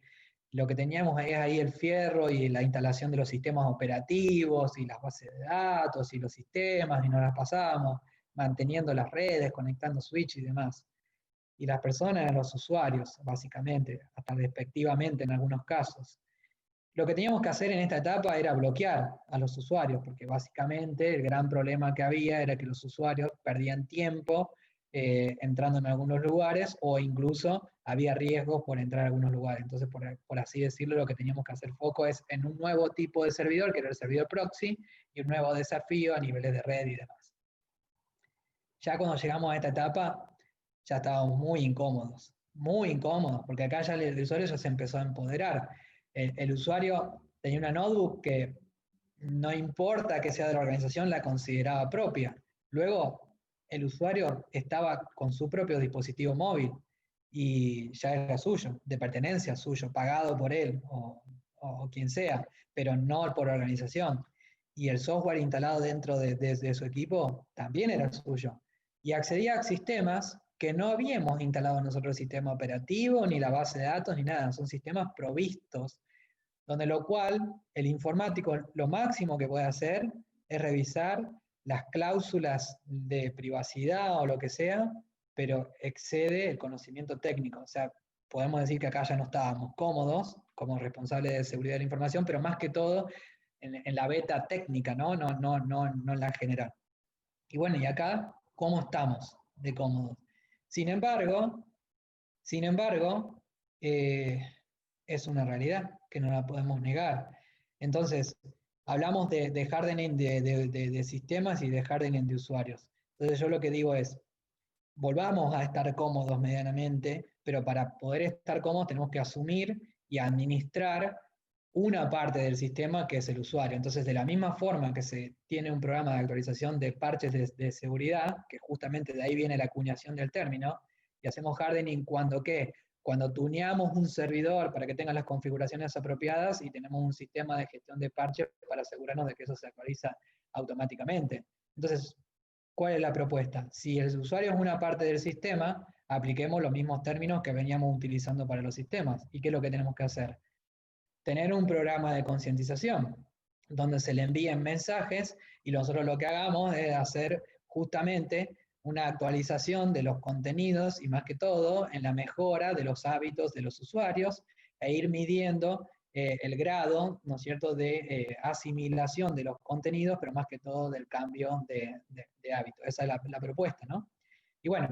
lo que teníamos es ahí el fierro y la instalación de los sistemas operativos y las bases de datos y los sistemas, y nos las pasábamos manteniendo las redes, conectando switch y demás. Y las personas eran los usuarios, básicamente, hasta despectivamente en algunos casos. Lo que teníamos que hacer en esta etapa era bloquear a los usuarios, porque básicamente el gran problema que había era que los usuarios perdían tiempo entrando en algunos lugares, o incluso había riesgos por entrar a algunos lugares. Entonces, por así decirlo, lo que teníamos que hacer foco es en un nuevo tipo de servidor, que era el servidor proxy, y un nuevo desafío a niveles de red y demás. Ya cuando llegamos a esta etapa, ya estábamos muy incómodos, porque acá ya el usuario ya se empezó a empoderar. El usuario tenía una notebook que no importa que sea de la organización, la consideraba propia. Luego, el usuario estaba con su propio dispositivo móvil y ya era suyo, de pertenencia suyo, pagado por él o quien sea, pero no por organización. Y el software instalado dentro de su equipo también era suyo. Y accedía a sistemas que no habíamos instalado nosotros el sistema operativo, ni la base de datos, ni nada. Son sistemas provistos, donde lo cual el informático lo máximo que puede hacer es revisar las cláusulas de privacidad o lo que sea, pero excede el conocimiento técnico. O sea, podemos decir que acá ya no estábamos cómodos como responsables de seguridad de la información, pero más que todo en la beta técnica, ¿no? No en la general. Y bueno, y acá, ¿cómo estamos de cómodos? Sin embargo, es una realidad que no la podemos negar. Entonces, hablamos de hardening de sistemas y de hardening de usuarios. Entonces yo lo que digo es, volvamos a estar cómodos medianamente, pero para poder estar cómodos tenemos que asumir y administrar una parte del sistema que es el usuario. Entonces, de la misma forma que se tiene un programa de actualización de parches de seguridad, que justamente de ahí viene la acuñación del término, y hacemos hardening cuando ¿qué? Cuando tuneamos un servidor para que tenga las configuraciones apropiadas y tenemos un sistema de gestión de parches para asegurarnos de que eso se actualiza automáticamente. Entonces, ¿cuál es la propuesta? Si el usuario es una parte del sistema, apliquemos los mismos términos que veníamos utilizando para los sistemas. ¿Y qué es lo que tenemos que hacer? Tener un programa de concientización, donde se le envíen mensajes y nosotros lo que hagamos es hacer justamente una actualización de los contenidos y más que todo en la mejora de los hábitos de los usuarios e ir midiendo el grado, ¿no es cierto?, de asimilación de los contenidos, pero más que todo del cambio de hábito. Esa es la propuesta, ¿no? Y bueno,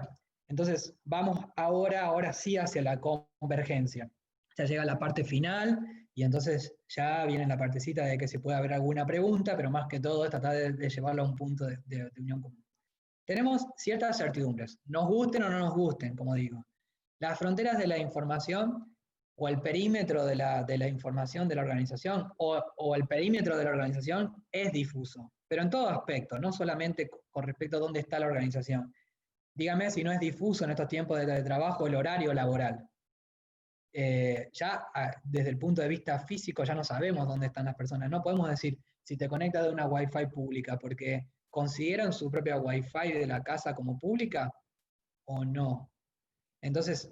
entonces vamos ahora sí hacia la convergencia. Ya llega la parte final y entonces ya viene la partecita de que se puede haber alguna pregunta, pero más que todo es tratar de llevarlo a un punto de unión común. Tenemos ciertas certidumbres, nos gusten o no nos gusten, como digo. Las fronteras de la información o el perímetro de la información de la organización o el perímetro de la organización es difuso, pero en todo aspecto, no solamente con respecto a dónde está la organización. Dígame si no es difuso en estos tiempos de trabajo el horario laboral. Ya desde el punto de vista físico ya no sabemos dónde están las personas. No podemos decir si te conectas de una Wi-Fi pública porque consideran su propia Wi-Fi de la casa como pública o no. Entonces,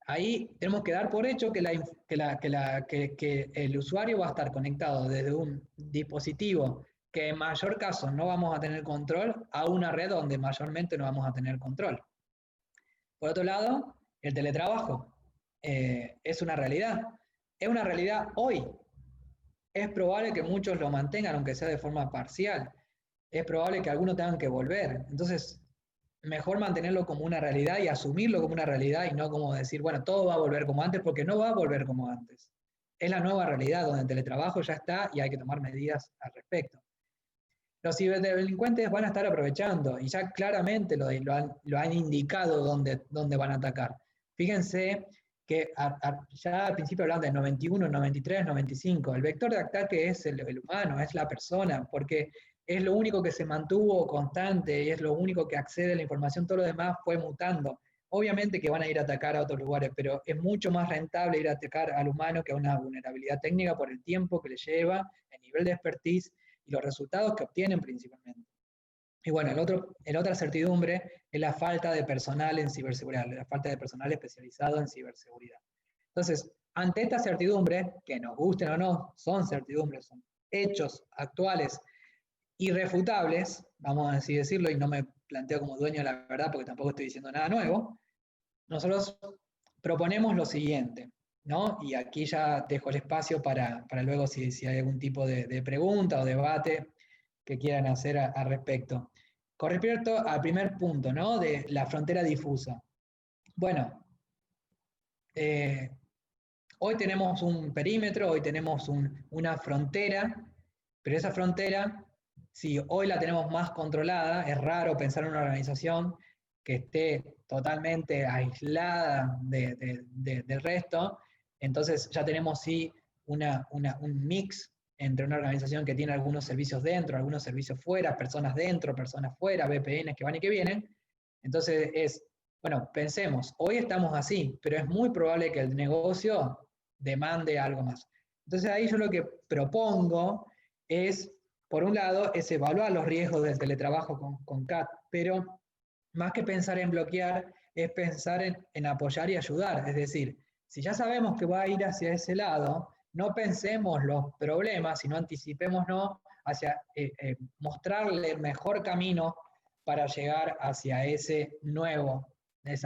ahí tenemos que dar por hecho que el usuario va a estar conectado desde un dispositivo que en mayor caso no vamos a tener control a una red donde mayormente no vamos a tener control. Por otro lado, el teletrabajo. Es una realidad. Es una realidad hoy. Es probable que muchos lo mantengan, aunque sea de forma parcial. Es probable que algunos tengan que volver. Entonces, mejor mantenerlo como una realidad y asumirlo como una realidad y no como decir, bueno, todo va a volver como antes, porque no va a volver como antes. Es la nueva realidad donde el teletrabajo ya está y hay que tomar medidas al respecto. Los ciberdelincuentes van a estar aprovechando y ya claramente lo han indicado dónde van a atacar. Fíjense que ya al principio hablaban de 91, 93, 95. El vector de ataque es el humano, es la persona, porque es lo único que se mantuvo constante y es lo único que accede a la información. Todo lo demás fue mutando. obviamente que van a ir a atacar a otros lugares, pero es mucho más rentable ir a atacar al humano que a una vulnerabilidad técnica por el tiempo que le lleva, el nivel de expertise y los resultados que obtienen principalmente. Y bueno, la otra certidumbre es la falta de personal en ciberseguridad, la falta de personal especializado en ciberseguridad. Entonces, ante esta certidumbre, que nos gusten o no, son certidumbres, son hechos actuales irrefutables, vamos a así decirlo, y no me planteo como dueño de la verdad porque tampoco estoy diciendo nada nuevo, nosotros proponemos lo siguiente, ¿no? Y aquí ya dejo el espacio para luego si hay algún tipo de pregunta o debate que quieran hacer al respecto. Con respecto al primer punto, ¿no? De la frontera difusa. Bueno, hoy tenemos un perímetro, hoy tenemos una frontera, pero esa frontera, si hoy la tenemos más controlada, es raro pensar en una organización que esté totalmente aislada del resto, entonces ya tenemos sí un mix entre una organización que tiene algunos servicios dentro, algunos servicios fuera, personas dentro, personas fuera, VPNs que van y que vienen. Entonces bueno, pensemos, hoy estamos así, pero es muy probable que el negocio demande algo más. Entonces ahí yo lo que propongo es, por un lado, es evaluar los riesgos del teletrabajo con CAT, pero más que pensar en bloquear, es pensar en apoyar y ayudar. Es decir, si ya sabemos que va a ir hacia ese lado, no pensemos los problemas, sino anticipémonos hacia mostrarle el mejor camino para llegar hacia esa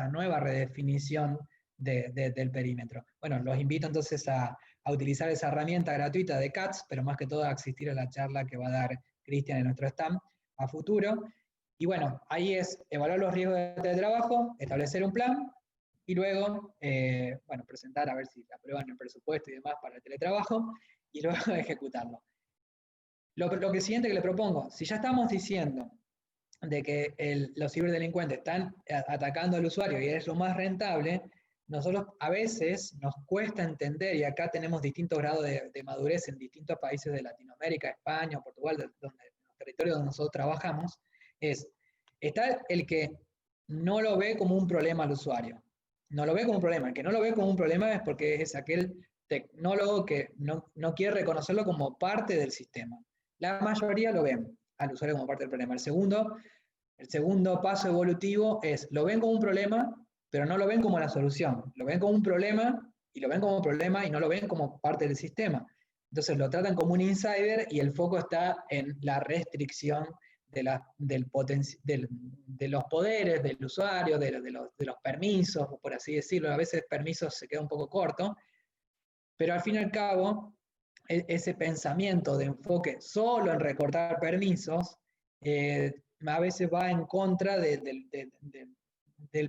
nueva redefinición del perímetro. Bueno, los invito entonces a utilizar esa herramienta gratuita de CATS, pero más que todo a asistir a la charla que va a dar Cristian en nuestro stand a futuro. Y bueno, ahí es evaluar los riesgos de teletrabajo, establecer un plan, y luego, bueno, presentar a ver si aprueban el presupuesto y demás para el teletrabajo, y luego ejecutarlo. Lo que siguiente que le propongo, si ya estamos diciendo de que los ciberdelincuentes están atacando al usuario y es lo más rentable, nosotros a veces nos cuesta entender, y acá tenemos distintos grados de madurez en distintos países de Latinoamérica, España, Portugal, donde los territorios donde nosotros trabajamos, está el que no lo ve como un problema al usuario. No lo ve como un problema. El que no lo ve como un problema es porque es aquel tecnólogo que no quiere reconocerlo como parte del sistema. La mayoría lo ven al usuario como parte del problema. El segundo paso evolutivo es, lo ven como un problema, pero no lo ven como la solución. Lo ven como un problema, y lo ven como un problema y no lo ven como parte del sistema. Entonces lo tratan como un insider y el foco está en la restricción de los poderes del usuario, de los permisos, por así decirlo. A veces permisos se queda un poco corto, pero al fin y al cabo, ese pensamiento de enfoque solo en recortar permisos, a veces va en contra del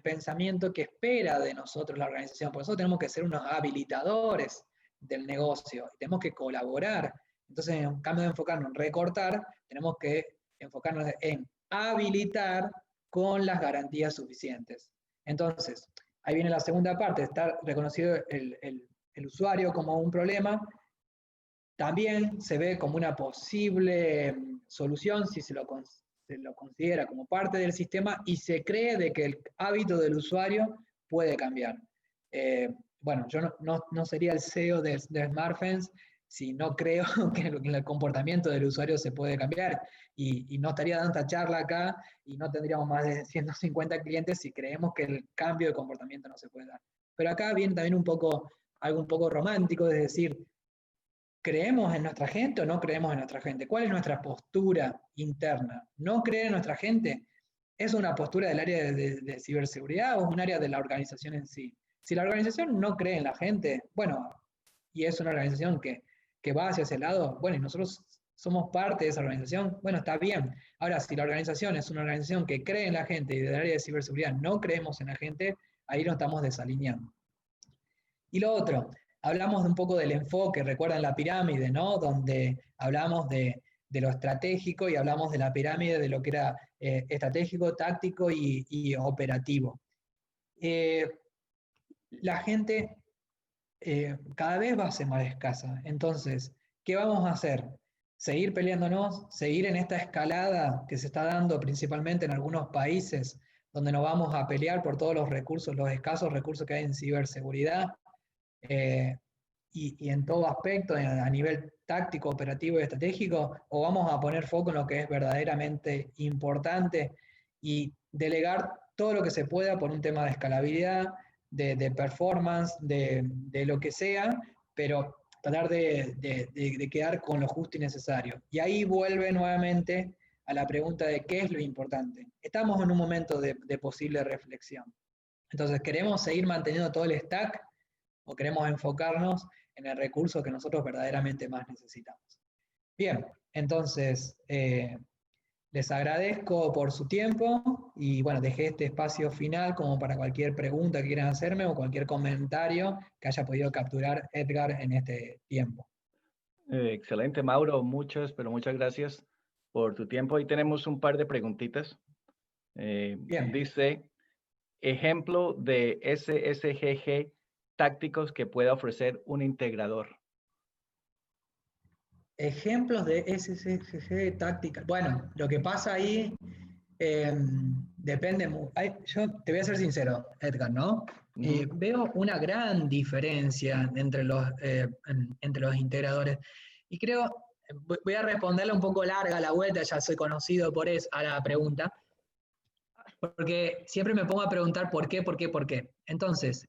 pensamiento que espera de nosotros la organización. Por eso tenemos que ser unos habilitadores del negocio, tenemos que colaborar. Entonces, en cambio de enfocarnos en recortar, tenemos que enfocarnos en habilitar con las garantías suficientes. Entonces, ahí viene la segunda parte, estar reconocido el usuario como un problema, también se ve como una posible solución si se lo considera como parte del sistema y se cree de que el hábito del usuario puede cambiar. Bueno, yo no sería el CEO de SmartFence si no creo que el comportamiento del usuario se puede cambiar, y no estaría dando esta charla acá y no tendríamos más de 150 clientes si creemos que el cambio de comportamiento no se puede dar. Pero acá viene también algo un poco romántico, es decir, ¿creemos en nuestra gente o no creemos en nuestra gente? ¿Cuál es nuestra postura interna? ¿No creer en nuestra gente es una postura del área de ciberseguridad o es un área de la organización en sí? Si la organización no cree en la gente, bueno, y es una organización que va hacia ese lado, bueno, y nosotros somos parte de esa organización, bueno, está bien. Ahora, si la organización es una organización que cree en la gente y del área de ciberseguridad no creemos en la gente, ahí nos estamos desalineando. Y lo otro, hablamos un poco del enfoque, recuerdan la pirámide, ¿no? Donde hablamos de lo estratégico y hablamos de la pirámide de lo que era estratégico, táctico y operativo. La gente cada vez va a ser más escasa. Entonces, ¿qué vamos a hacer? ¿Seguir peleándonos? ¿Seguir en esta escalada que se está dando principalmente en algunos países donde nos vamos a pelear por todos los recursos, los escasos recursos que hay en ciberseguridad, y en todo aspecto, a nivel táctico, operativo y estratégico, o vamos a poner foco en lo que es verdaderamente importante y delegar todo lo que se pueda por un tema de escalabilidad, de performance, de lo que sea, pero tratar de quedar con lo justo y necesario. Y ahí vuelve nuevamente a la pregunta de qué es lo importante. Estamos en un momento de posible reflexión. Entonces, ¿queremos seguir manteniendo todo el stack o queremos enfocarnos en el recurso que nosotros verdaderamente más necesitamos? Bien, entonces, les agradezco por su tiempo y bueno, dejé este espacio final como para cualquier pregunta que quieran hacerme o cualquier comentario que haya podido capturar Edgar en este tiempo. Excelente, Mauro. Pero muchas gracias por tu tiempo. Ahí tenemos un par de preguntitas. Bien. Dice, ejemplo de SSGG tácticos que pueda ofrecer un integrador. Ejemplos de SSGG táctica. Bueno, lo que pasa ahí depende mucho. Yo te voy a ser sincero, Edgar, ¿no? Veo una gran diferencia entre los integradores. Y creo, voy a responderle un poco larga a la vuelta, ya soy conocido por eso, a la pregunta, porque siempre me pongo a preguntar por qué. Entonces,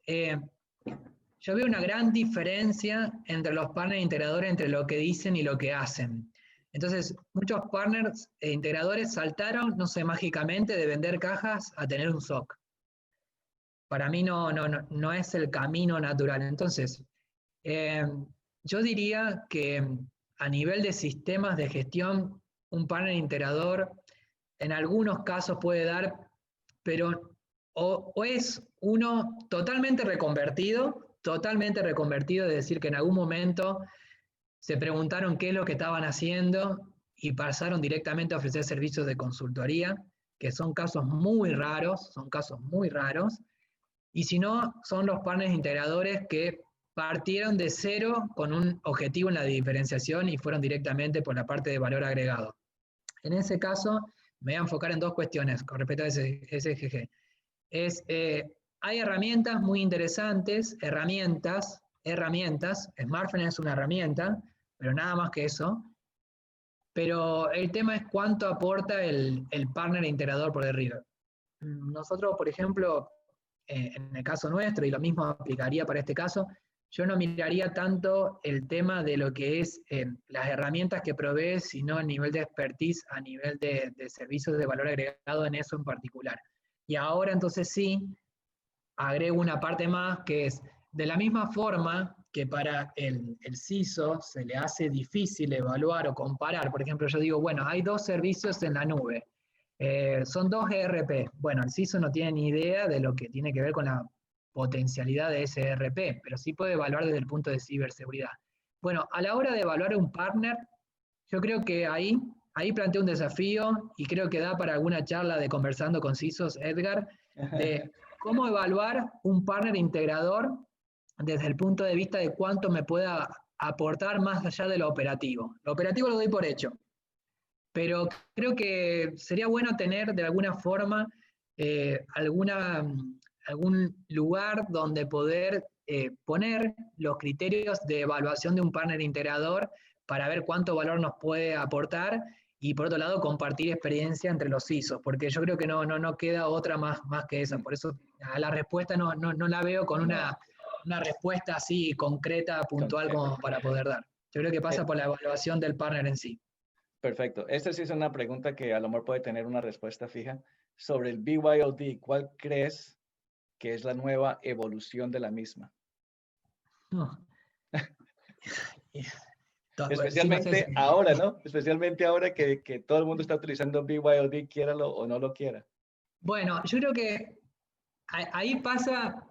yo veo una gran diferencia entre los partners integradores, entre lo que dicen y lo que hacen. Entonces, muchos partners e integradores saltaron, no sé, mágicamente de vender cajas a tener un SOC. Para mí no es el camino natural. Entonces, yo diría que a nivel de sistemas de gestión, un partner integrador en algunos casos puede dar, pero o es uno totalmente reconvertido, es decir, que en algún momento se preguntaron qué es lo que estaban haciendo y pasaron directamente a ofrecer servicios de consultoría, que son casos muy raros, y si no, son los partners integradores que partieron de cero con un objetivo en la diferenciación y fueron directamente por la parte de valor agregado. En ese caso, me voy a enfocar en dos cuestiones con respecto a SGG. Hay herramientas muy interesantes, herramientas, Smartphone es una herramienta, pero nada más que eso. Pero el tema es cuánto aporta el partner integrador por arriba. Nosotros, por ejemplo, en el caso nuestro, y lo mismo aplicaría para este caso, yo no miraría tanto el tema de lo que es las herramientas que provee, sino a nivel de expertise, a nivel de servicios de valor agregado en eso en particular. Y ahora entonces sí, agrego una parte más que es, de la misma forma que para el CISO se le hace difícil evaluar o comparar, por ejemplo, yo digo, bueno, hay dos servicios en la nube, son dos ERP. Bueno, el CISO no tiene ni idea de lo que tiene que ver con la potencialidad de ese ERP, pero sí puede evaluar desde el punto de ciberseguridad. Bueno, a la hora de evaluar un partner, yo creo que ahí planteo un desafío y creo que da para alguna charla de conversando con CISOs, Edgar, de cómo evaluar un partner integrador desde el punto de vista de cuánto me pueda aportar más allá de lo operativo. Lo operativo lo doy por hecho, pero creo que sería bueno tener de alguna forma algún lugar donde poder poner los criterios de evaluación de un partner integrador para ver cuánto valor nos puede aportar y por otro lado compartir experiencia entre los CISOs, porque yo creo que no queda otra más que esa. Por eso a la respuesta no la veo con una respuesta así concreta, puntual como para poder dar. Yo creo que pasa por la evaluación del partner en sí. Perfecto. Esta sí es una pregunta que a lo mejor puede tener una respuesta fija. Sobre el BYOD, ¿cuál crees que es la nueva evolución de la misma? Especialmente ahora, ¿no? Especialmente ahora que todo el mundo está utilizando BYOD, quiéralo o no lo quiera. Bueno, yo creo que ahí pasa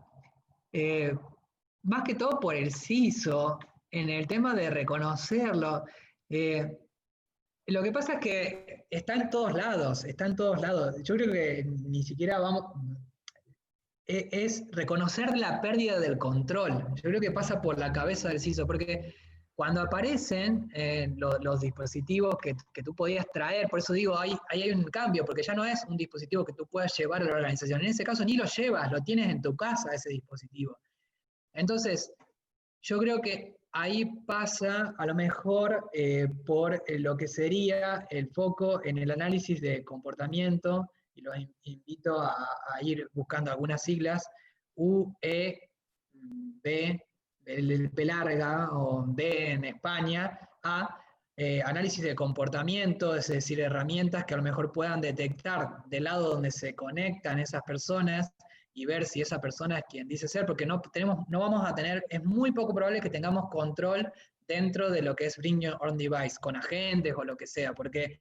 más que todo por el CISO, en el tema de reconocerlo. Lo que pasa es que está en todos lados. Yo creo que ni siquiera es reconocer la pérdida del control. Yo creo que pasa por la cabeza del CISO, porque cuando aparecen los dispositivos que tú podías traer, por eso digo, ahí hay un cambio, porque ya no es un dispositivo que tú puedas llevar a la organización. En ese caso ni lo llevas, lo tienes en tu casa ese dispositivo. Entonces, yo creo que ahí pasa a lo mejor por lo que sería el foco en el análisis de comportamiento, y los invito a ir buscando algunas siglas, UEB, el P larga o B en España, a análisis de comportamiento, es decir, herramientas que a lo mejor puedan detectar del lado donde se conectan esas personas y ver si esa persona es quien dice ser, porque no vamos a tener, es muy poco probable que tengamos control dentro de lo que es Bring Your Own Device, con agentes o lo que sea, porque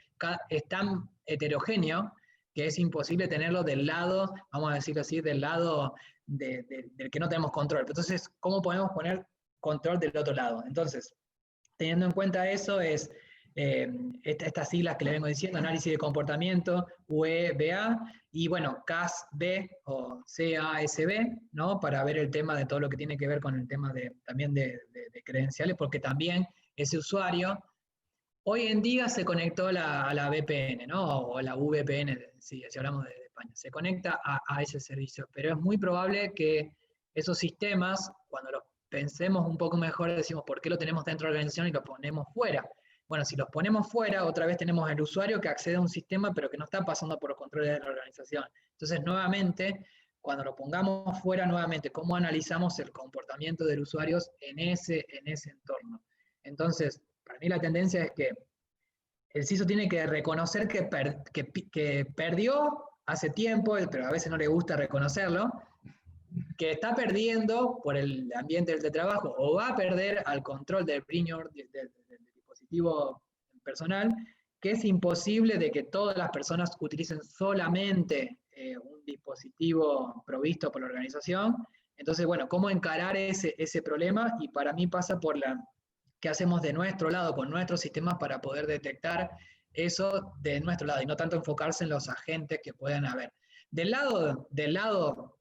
es tan heterogéneo que es imposible tenerlo del lado, vamos a decirlo así, del lado del que no tenemos control. Entonces, ¿cómo podemos poner control del otro lado? Entonces, teniendo en cuenta eso, es estas siglas que le vengo diciendo, análisis de comportamiento, UEBA, y bueno, CASB o CASB, ¿no? Para ver el tema de todo lo que tiene que ver con el tema también de credenciales, porque también ese usuario hoy en día se conectó a la VPN, ¿no? O la VPN, si hablamos de España. Se conecta a ese servicio, pero es muy probable que esos sistemas, cuando los pensemos un poco mejor, decimos, ¿por qué lo tenemos dentro de la organización y lo ponemos fuera? Bueno, si los ponemos fuera, otra vez tenemos el usuario que accede a un sistema, pero que no está pasando por los controles de la organización. Entonces, nuevamente, cuando lo pongamos fuera, nuevamente, ¿cómo analizamos el comportamiento del usuario en ese entorno? Entonces, para mí la tendencia es que el CISO tiene que reconocer que perdió hace tiempo, pero a veces no le gusta reconocerlo, que está perdiendo por el ambiente del trabajo o va a perder al control del dispositivo personal, que es imposible de que todas las personas utilicen solamente un dispositivo provisto por la organización. Entonces, bueno, ¿cómo encarar ese problema? Y para mí pasa por qué hacemos de nuestro lado con nuestros sistemas para poder detectar eso de nuestro lado y no tanto enfocarse en los agentes que puedan haber. Del lado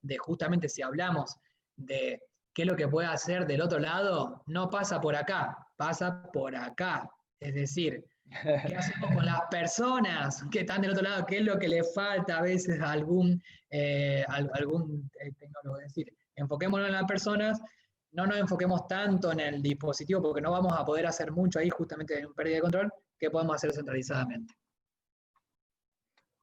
de justamente si hablamos de qué es lo que puede hacer del otro lado, no pasa por acá, pasa por acá. Es decir, ¿qué hacemos con las personas que están del otro lado? ¿Qué es lo que le falta a veces a algún tecnólogo? Es decir, enfoquémonos en las personas, no nos enfoquemos tanto en el dispositivo porque no vamos a poder hacer mucho ahí justamente en un pérdida de control que podemos hacer centralizadamente.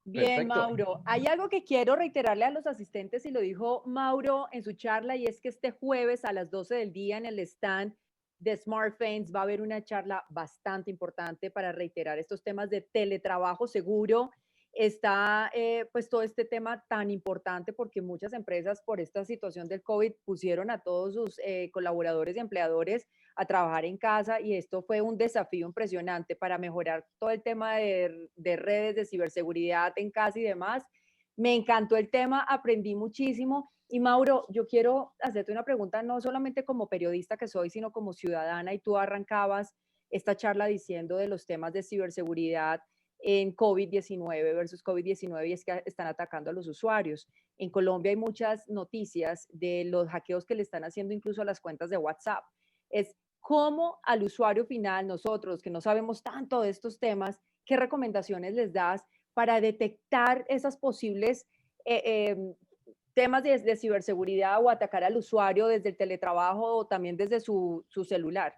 Bien, Perfecto. Mauro. Hay algo que quiero reiterarle a los asistentes y lo dijo Mauro en su charla y es que este jueves a las 12 del día en el stand de SmartFence va a haber una charla bastante importante para reiterar estos temas de teletrabajo seguro. Está pues todo este tema tan importante porque muchas empresas por esta situación del COVID pusieron a todos sus colaboradores y empleadores a trabajar en casa y esto fue un desafío impresionante para mejorar todo el tema de redes de ciberseguridad en casa y demás. Me encantó el tema, aprendí muchísimo. Y Mauro, yo quiero hacerte una pregunta, no solamente como periodista que soy, sino como ciudadana, y tú arrancabas esta charla diciendo de los temas de ciberseguridad en COVID-19 versus COVID-19 y es que están atacando a los usuarios. En Colombia hay muchas noticias de los hackeos que le están haciendo incluso a las cuentas de WhatsApp. Es cómo al usuario final, nosotros que no sabemos tanto de estos temas, ¿qué recomendaciones les das para detectar esas posibles temas de ciberseguridad o atacar al usuario desde el teletrabajo o también desde su celular?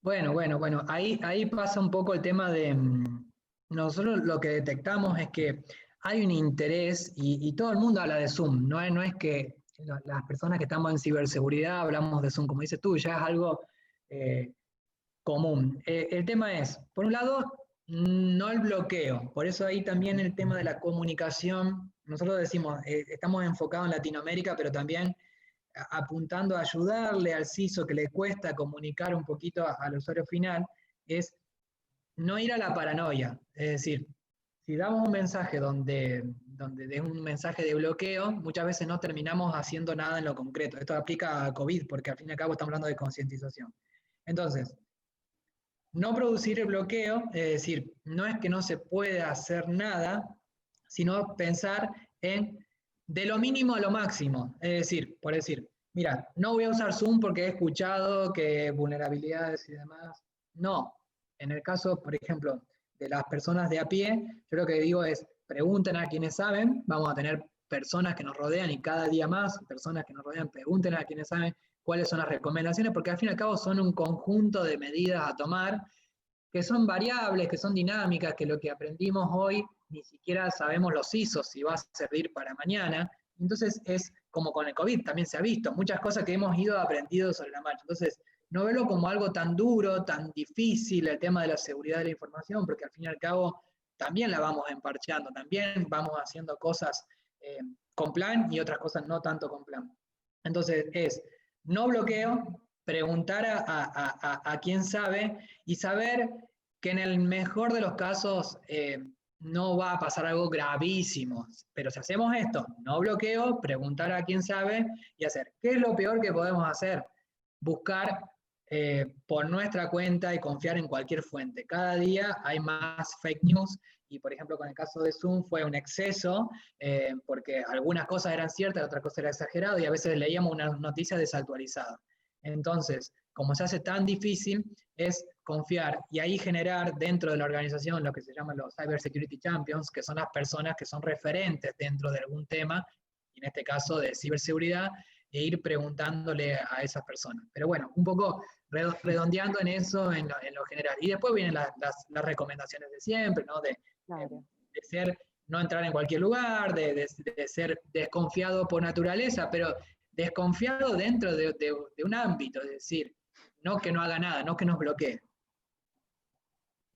Bueno, ahí pasa un poco el tema de, nosotros lo que detectamos es que hay un interés, y todo el mundo habla de Zoom, no es que las personas que estamos en ciberseguridad hablamos de Zoom, como dices tú, ya es algo común. El tema es, por un lado, no el bloqueo, por eso ahí también el tema de la comunicación, nosotros decimos, estamos enfocados en Latinoamérica, pero también apuntando a ayudarle al CISO que le cuesta comunicar un poquito al usuario final, es no ir a la paranoia. Es decir, si damos un mensaje donde es un mensaje de bloqueo, muchas veces no terminamos haciendo nada en lo concreto. Esto aplica a COVID, porque al fin y al cabo estamos hablando de concientización. Entonces, no producir el bloqueo, es decir, no es que no se pueda hacer nada, sino pensar en de lo mínimo a lo máximo. Es decir, por decir, Mira, no voy a usar Zoom porque he escuchado que vulnerabilidades y demás. No. En el caso, por ejemplo, de las personas de a pie, yo lo que digo es, pregunten a quienes saben, vamos a tener personas que nos rodean y cada día más, personas que nos rodean, pregunten a quienes saben cuáles son las recomendaciones, porque al fin y al cabo son un conjunto de medidas a tomar que son variables, que son dinámicas, que lo que aprendimos hoy ni siquiera sabemos los ISOs si va a servir para mañana. Entonces es como con el COVID, también se ha visto, muchas cosas que hemos ido aprendiendo sobre la marcha. Entonces, no verlo como algo tan duro, tan difícil, el tema de la seguridad de la información, porque al fin y al cabo también la vamos emparchando, también vamos haciendo cosas con plan y otras cosas no tanto con plan. Entonces es no bloqueo, preguntar a quien sabe y saber que en el mejor de los casos no va a pasar algo gravísimo. Pero si hacemos esto, no bloqueo, preguntar a quien sabe y hacer. ¿Qué es lo peor que podemos hacer? Buscar por nuestra cuenta y confiar en cualquier fuente. Cada día hay más fake news y, por ejemplo, con el caso de Zoom fue un exceso, porque algunas cosas eran ciertas, otras cosas eran exageradas y a veces leíamos una noticia desactualizada. Entonces, como se hace tan difícil, es confiar y ahí generar dentro de la organización lo que se llaman los Cyber Security Champions, que son las personas que son referentes dentro de algún tema, en este caso de ciberseguridad, e ir preguntándole a esas personas. Pero bueno, un poco redondeando en eso en lo general. Y después vienen las recomendaciones de siempre, ¿no? Claro. De ser, no entrar en cualquier lugar, de ser desconfiado por naturaleza, pero desconfiado dentro de un ámbito, es decir, no que no haga nada, no que nos bloquee.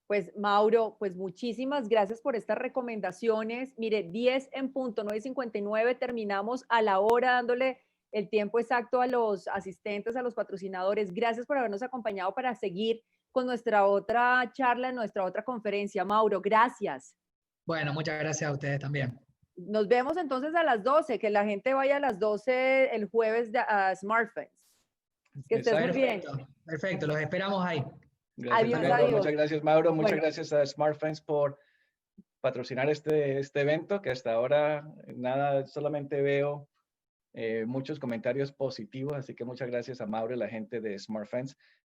Pues Mauro, pues muchísimas gracias por estas recomendaciones. Mire, 10 en punto, 9:59, terminamos a la hora dándole el tiempo exacto a los asistentes, a los patrocinadores. Gracias por habernos acompañado para seguir con nuestra otra charla, nuestra otra conferencia. Mauro, gracias. Bueno, muchas gracias a ustedes también. Nos vemos entonces a las 12, que la gente vaya a las 12 el jueves a SmartFest. Que estés muy bien. Perfecto, los esperamos ahí. Gracias, Adiós, Mauro. adiós. Muchas gracias, Mauro. Muchas Bueno. gracias a SmartFriends por patrocinar este evento, que hasta ahora nada, solamente veo muchos comentarios positivos, así que muchas gracias a Mauro y la gente de SmartFriends.